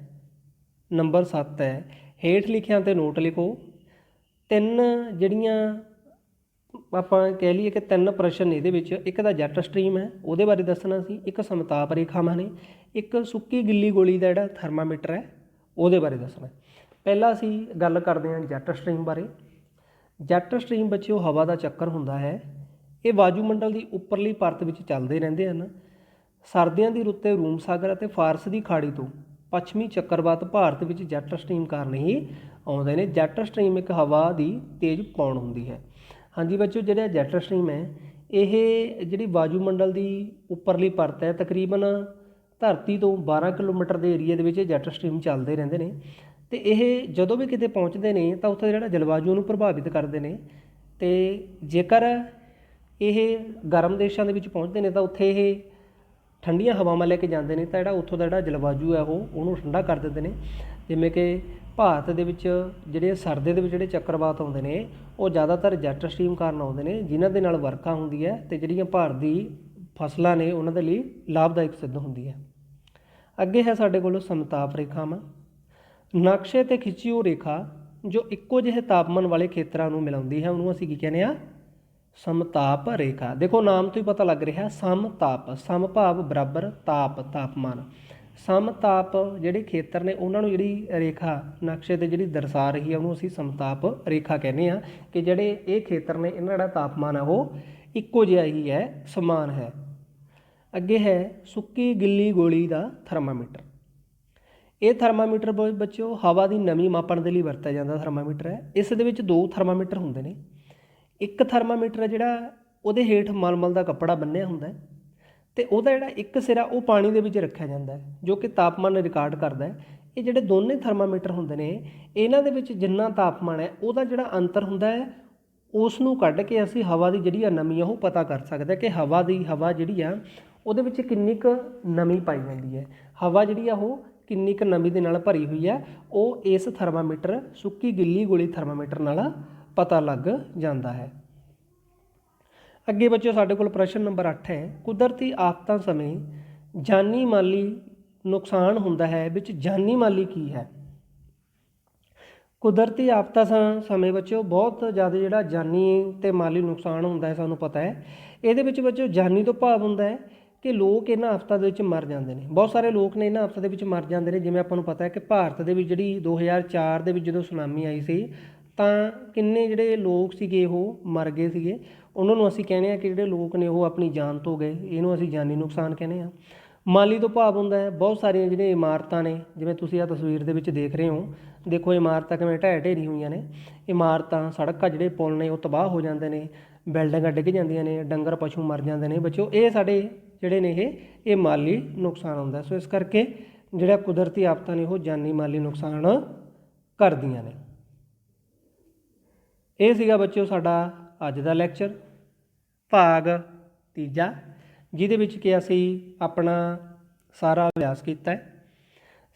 ਨੰਬਰ 7 ਹੈ, ਹੇਠ ਲਿਖਿਆਂ 'ਤੇ ਨੋਟ ਲਿਖੋ। ਤਿੰਨ ਜਿਹੜੀਆਂ ਆਪਾਂ ਕਹਿ ਲਈਏ ਕਿ ਤਿੰਨ ਪ੍ਰਸ਼ਨ ਇਹਦੇ ਵਿੱਚ, ਇੱਕ ਤਾਂ ਜੈਟ ਸਟਰੀਮ ਹੈ ਉਹਦੇ ਬਾਰੇ ਦੱਸਣਾ ਸੀ, ਇੱਕ ਸਮਤਾਪ ਰੇਖਾਵਾਂ ਨੇ, ਇੱਕ ਸੁੱਕੀ ਗਿੱਲੀ ਗੋਲੀ ਦਾ ਜਿਹੜਾ ਥਰਮਾਮੀਟਰ ਹੈ ਉਹਦੇ ਬਾਰੇ ਦੱਸਣਾ। ਪਹਿਲਾਂ ਅਸੀਂ ਗੱਲ ਕਰਦੇ ਹਾਂ ਜੈਟ ਸਟਰੀਮ ਬਾਰੇ। ਜੈਟ ਸਟਰੀਮ ਬੱਚਿਓ ਹਵਾ ਦਾ ਚੱਕਰ ਹੁੰਦਾ ਹੈ। ਇਹ ਵਾਯੂਮੰਡਲ ਦੀ ਉੱਪਰਲੀ ਪਰਤ ਵਿੱਚ ਚੱਲਦੇ ਰਹਿੰਦੇ ਹਨ। ਸਰਦੀਆਂ ਦੀ ਰੁੱਤ 'ਤੇ ਰੂਮ ਸਾਗਰ ਅਤੇ ਫਾਰਸ ਦੀ ਖਾੜੀ ਤੋਂ ਪੱਛਮੀ ਚੱਕਰਵਾਤ ਭਾਰਤ ਵਿੱਚ ਜੈਟ ਸਟਰੀਮ ਕਾਰਨ ਹੀ ਆਉਂਦੇ ਨੇ। ਜੈਟ ਸਟਰੀਮ ਇੱਕ ਹਵਾ ਦੀ ਤੇਜ਼ ਪੌਣ ਹੁੰਦੀ ਹੈ। ਹਾਂਜੀ ਬੱਚਿਓ, ਜਿਹੜਾ ਜੈਟ ਸਟਰੀਮ ਹੈ ਇਹ ਜਿਹੜੀ ਵਾਯੂਮੰਡਲ ਦੀ ਉੱਪਰਲੀ ਪਰਤ ਹੈ, ਤਕਰੀਬਨ ਧਰਤੀ ਤੋਂ 12 ਕਿਲੋਮੀਟਰ ਦੇ ਏਰੀਏ ਦੇ ਵਿੱਚ ਜੈਟ ਸਟਰੀਮ ਚੱਲਦੇ ਰਹਿੰਦੇ ਨੇ। ਅਤੇ ਇਹ ਜਦੋਂ ਵੀ ਕਿਤੇ ਪਹੁੰਚਦੇ ਨੇ ਤਾਂ ਉੱਥੇ ਜਿਹੜਾ ਜਲਵਾਯੂ ਨੂੰ ਪ੍ਰਭਾਵਿਤ ਕਰਦੇ ਨੇ। ਅਤੇ ਜੇਕਰ ਇਹ ਗਰਮ ਦੇਸ਼ਾਂ ਦੇ ਵਿੱਚ ਪਹੁੰਚਦੇ ਨੇ ਤਾਂ ਉੱਥੇ ਇਹ ਠੰਡੀਆਂ ਹਵਾਵਾਂ ਲੈ ਕੇ ਜਾਂਦੇ ਨੇ, ਤਾਂ ਜਿਹੜਾ ਉੱਥੋਂ ਦਾ ਜਿਹੜਾ ਜਲਵਾਯੂ ਹੈ ਉਹਨੂੰ ਠੰਡਾ ਕਰ ਦਿੰਦੇ ਨੇ। ਜਿਵੇਂ ਕਿ ਭਾਰਤ ਦੇ ਵਿੱਚ ਜਿਹੜੇ ਸਰਦੇ ਦੇ ਵਿੱਚ ਜਿਹੜੇ ਚੱਕਰਵਾਤ ਆਉਂਦੇ ਨੇ ਉਹ ਜ਼ਿਆਦਾਤਰ ਜੈਟ ਸਟਰੀਮ ਕਾਰਨ ਆਉਂਦੇ ਨੇ, ਜਿਨ੍ਹਾਂ ਦੇ ਨਾਲ ਵਰਖਾ ਹੁੰਦੀ ਹੈ ਅਤੇ ਜਿਹੜੀਆਂ ਭਾਰਤ ਦੀ ਫਸਲਾਂ ਨੇ ਉਹਨਾਂ ਦੇ ਲਈ ਲਾਭਦਾਇਕ ਸਿੱਧ ਹੁੰਦੀ ਹੈ। ਅੱਗੇ ਹੈ ਸਾਡੇ ਕੋਲ ਸਮਤਾਪ ਰੇਖਾਵਾਂ। ਨਕਸ਼ੇ 'ਤੇ ਖਿੱਚੀ ਉਹ ਰੇਖਾ ਜੋ ਇੱਕੋ ਜਿਹੇ ਤਾਪਮਾਨ ਵਾਲੇ ਖੇਤਰਾਂ ਨੂੰ ਮਿਲਾਉਂਦੀ ਹੈ, ਉਹਨੂੰ ਅਸੀਂ ਕੀ ਕਹਿੰਦੇ ਹਾਂ? ਸਮਤਾਪ ਰੇਖਾ। ਦੇਖੋ ਨਾਮ ਤੋਂ ਹੀ ਪਤਾ ਲੱਗ ਰਿਹਾ, ਸਮਤਾਪ, ਸਮ ਭਾਵ ਬਰਾਬਰ, ਤਾਪ ਤਾਪਮਾਨ। ਸਮਤਾਪ ਜਿਹੜੇ ਖੇਤਰ ਨੇ ਉਹਨਾਂ ਨੂੰ ਜਿਹੜੀ ਰੇਖਾ ਨਕਸ਼ੇ 'ਤੇ ਜਿਹੜੀ ਦਰਸਾ ਰਹੀ ਹੈ ਉਹਨੂੰ ਅਸੀਂ ਸਮਤਾਪ ਰੇਖਾ ਕਹਿੰਦੇ ਹਾਂ, ਕਿ ਜਿਹੜੇ ਇਹ ਖੇਤਰ ਨੇ ਇਹਨਾਂ ਦਾ ਜਿਹੜਾ ਤਾਪਮਾਨ ਹੈ ਉਹ ਇੱਕੋ ਜਿਹਾ ਹੀ ਹੈ, ਸਮਾਨ ਹੈ। ਅੱਗੇ ਹੈ ਸੁੱਕੀ ਗਿੱਲੀ ਗੋਲੀ ਦਾ ਥਰਮਾਮੀਟਰ। ਇਹ ਥਰਮਾਮੀਟਰ ਬੱਚਿਓ ਹਵਾ ਦੀ ਨਮੀ ਮਾਪਣ ਦੇ ਲਈ ਵਰਤਿਆ ਜਾਂਦਾ ਥਰਮਾਮੀਟਰ ਹੈ। ਇਸ ਦੇ ਵਿੱਚ ਦੋ ਥਰਮਾਮੀਟਰ ਹੁੰਦੇ ਨੇ। ਇੱਕ ਥਰਮਾਮੀਟਰ ਹੈ ਜਿਹੜਾ ਉਹਦੇ ਹੇਠ ਮਲਮਲ ਦਾ ਕੱਪੜਾ ਬੰਨ੍ਹਿਆ ਹੁੰਦਾ ਹੈ ਅਤੇ ਉਹਦਾ ਜਿਹੜਾ ਇੱਕ ਸਿਰਾ ਉਹ ਪਾਣੀ ਦੇ ਵਿੱਚ ਰੱਖਿਆ ਜਾਂਦਾ ਹੈ, ਜੋ ਕਿ ਤਾਪਮਾਨ ਰਿਕਾਰਡ ਕਰਦਾ ਹੈ। ਇਹ ਜਿਹੜੇ ਦੋਨੇ ਥਰਮਾਮੀਟਰ ਹੁੰਦੇ ਨੇ ਇਹਨਾਂ ਦੇ ਵਿੱਚ ਜਿੰਨਾ ਤਾਪਮਾਨ ਹੈ ਉਹਦਾ ਜਿਹੜਾ ਅੰਤਰ ਹੁੰਦਾ ਹੈ ਉਸ ਨੂੰ ਕੱਢ ਕੇ ਅਸੀਂ ਹਵਾ ਦੀ ਜਿਹੜੀ ਨਮੀ ਆ ਉਹ ਪਤਾ ਕਰ ਸਕਦੇ ਕਿ ਹਵਾ ਜਿਹੜੀ ਆ ਉਹਦੇ ਵਿੱਚ ਕਿੰਨੀ ਕੁ ਨਮੀ ਪਾਈ ਜਾਂਦੀ ਹੈ, ਹਵਾ ਜਿਹੜੀ ਆ ਉਹ ਕਿੰਨੀ ਕੁ ਨਮੀ ਦੇ ਨਾਲ ਭਰੀ ਹੋਈ ਹੈ, ਉਹ ਇਸ ਥਰਮਾਮੀਟਰ ਸੁੱਕੀ ਗਿੱਲੀ ਗੋਲੀ ਥਰਮਾਮੀਟਰ ਨਾਲ ਪਤਾ ਲੱਗ ਜਾਂਦਾ ਹੈ। ਅੱਗੇ ਬੱਚਿਓ ਸਾਡੇ ਕੋਲ ਪ੍ਰਸ਼ਨ ਨੰਬਰ 8 ਹੈ। ਕੁਦਰਤੀ ਆਫਤਾਂ ਸਮੇਂ ਜਾਨੀ ਮਾਲੀ ਨੁਕਸਾਨ ਹੁੰਦਾ ਹੈ, ਵਿੱਚ ਜਾਨੀ ਮਾਲੀ ਕੀ ਹੈ? ਕੁਦਰਤੀ ਆਫਤਾਂ ਸਮੇਂ ਬੱਚਿਓ ਬਹੁਤ ਜ਼ਿਆਦਾ ਜਿਹੜਾ ਜਾਨੀ ਅਤੇ ਮਾਲੀ ਨੁਕਸਾਨ ਹੁੰਦਾ ਹੈ, ਸਾਨੂੰ ਪਤਾ ਹੈ। ਇਹਦੇ ਵਿੱਚ ਬੱਚਿਓ ਜਾਨੀ ਤੋਂ ਭਾਵ ਹੁੰਦਾ ਹੈ ਕਿ ਲੋਕ ਇਹਨਾਂ ਆਫਤਾਂ ਦੇ ਵਿੱਚ ਮਰ ਜਾਂਦੇ ਨੇ। ਬਹੁਤ ਸਾਰੇ ਲੋਕ ਨੇ ਇਹਨਾਂ ਆਫਤਾਂ ਦੇ ਵਿੱਚ ਮਰ ਜਾਂਦੇ ਨੇ। ਜਿਵੇਂ ਆਪਾਂ ਨੂੰ ਪਤਾ ਹੈ ਕਿ ਭਾਰਤ ਦੇ ਵਿੱਚ ਜਿਹੜੀ 2004 ਦੇ ਵਿੱਚ ਜਦੋਂ ਸੁਨਾਮੀ ਆਈ ਸੀ ਤਾਂ ਕਿੰਨੇ ਜਿਹੜੇ ਲੋਕ ਸੀਗੇ ਉਹ ਮਰ ਗਏ ਸੀਗੇ। ਉਹਨਾਂ ਨੂੰ ਅਸੀਂ ਕਹਿੰਦੇ ਹਾਂ ਕਿ ਜਿਹੜੇ ਲੋਕ ਨੇ ਉਹ ਆਪਣੀ ਜਾਨ ਤੋਂ ਗਏ, ਇਹਨੂੰ ਅਸੀਂ ਜਾਨੀ ਨੁਕਸਾਨ ਕਹਿੰਦੇ ਹਾਂ। ਮਾਲੀ ਤੋਂ ਭਾਵ ਹੁੰਦਾ ਹੈ ਬਹੁਤ ਸਾਰੀਆਂ ਜਿਹੜੀਆਂ ਇਮਾਰਤਾਂ ਨੇ, ਜਿਵੇਂ ਤੁਸੀਂ ਆਹ ਤਸਵੀਰ ਦੇ ਵਿੱਚ ਦੇਖ ਰਹੇ ਹੋ, ਦੇਖੋ ਇਮਾਰਤਾਂ ਕਿਵੇਂ ਢਹਿ ਢੇਰੀ ਹੋਈਆਂ ਨੇ। ਇਮਾਰਤਾਂ, ਸੜਕਾਂ, ਜਿਹੜੇ ਪੁਲ ਨੇ ਉਹ ਤਬਾਹ ਹੋ ਜਾਂਦੇ ਨੇ, ਬਿਲਡਿੰਗਾਂ ਡਿੱਗ ਜਾਂਦੀਆਂ ਨੇ, ਡੰਗਰ ਪਸ਼ੂ ਮਰ ਜਾਂਦੇ ਨੇ। ਬੱਚਿਓ ਇਹ ਸਾਡੇ ਜਿਹੜੇ ਨੇ ਇਹ ਮਾਲੀ ਨੁਕਸਾਨ ਹੁੰਦਾ। ਸੋ ਇਸ ਕਰਕੇ ਜਿਹੜਾ ਕੁਦਰਤੀ ਆਫਤਾਂ ਨੇ ਉਹ ਜਾਨੀ ਮਾਲੀ ਨੁਕਸਾਨ ਕਰਦੀਆਂ ਨੇ। ਇਹ ਸੀਗਾ ਬੱਚਿਓ ਸਾਡਾ ਅੱਜ ਦਾ ਲੈਕਚਰ, ਭਾਗ 3, ਜਿਹਦੇ ਵਿੱਚ ਕਿ ਅਸੀਂ ਆਪਣਾ ਸਾਰਾ ਅਭਿਆਸ ਕੀਤਾ ਹੈ।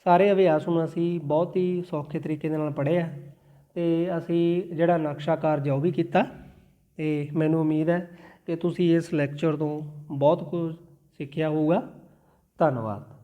ਸਾਰੇ ਅਭਿਆਸ ਨੂੰ ਅਸੀਂ ਬਹੁਤ ਹੀ ਸੌਖੇ ਤਰੀਕੇ ਦੇ ਨਾਲ ਪੜ੍ਹਿਆ ਅਤੇ ਅਸੀਂ ਜਿਹੜਾ ਨਕਸ਼ਾ ਕਾਰਜ ਉਹ ਵੀ ਕੀਤਾ। ਅਤੇ ਮੈਨੂੰ ਉਮੀਦ ਹੈ ਕਿ ਤੁਸੀਂ ਇਸ ਲੈਕਚਰ ਤੋਂ ਬਹੁਤ ਕੁਝ ਸਿੱਖਿਆ ਹੋਊਗਾ। ਧੰਨਵਾਦ।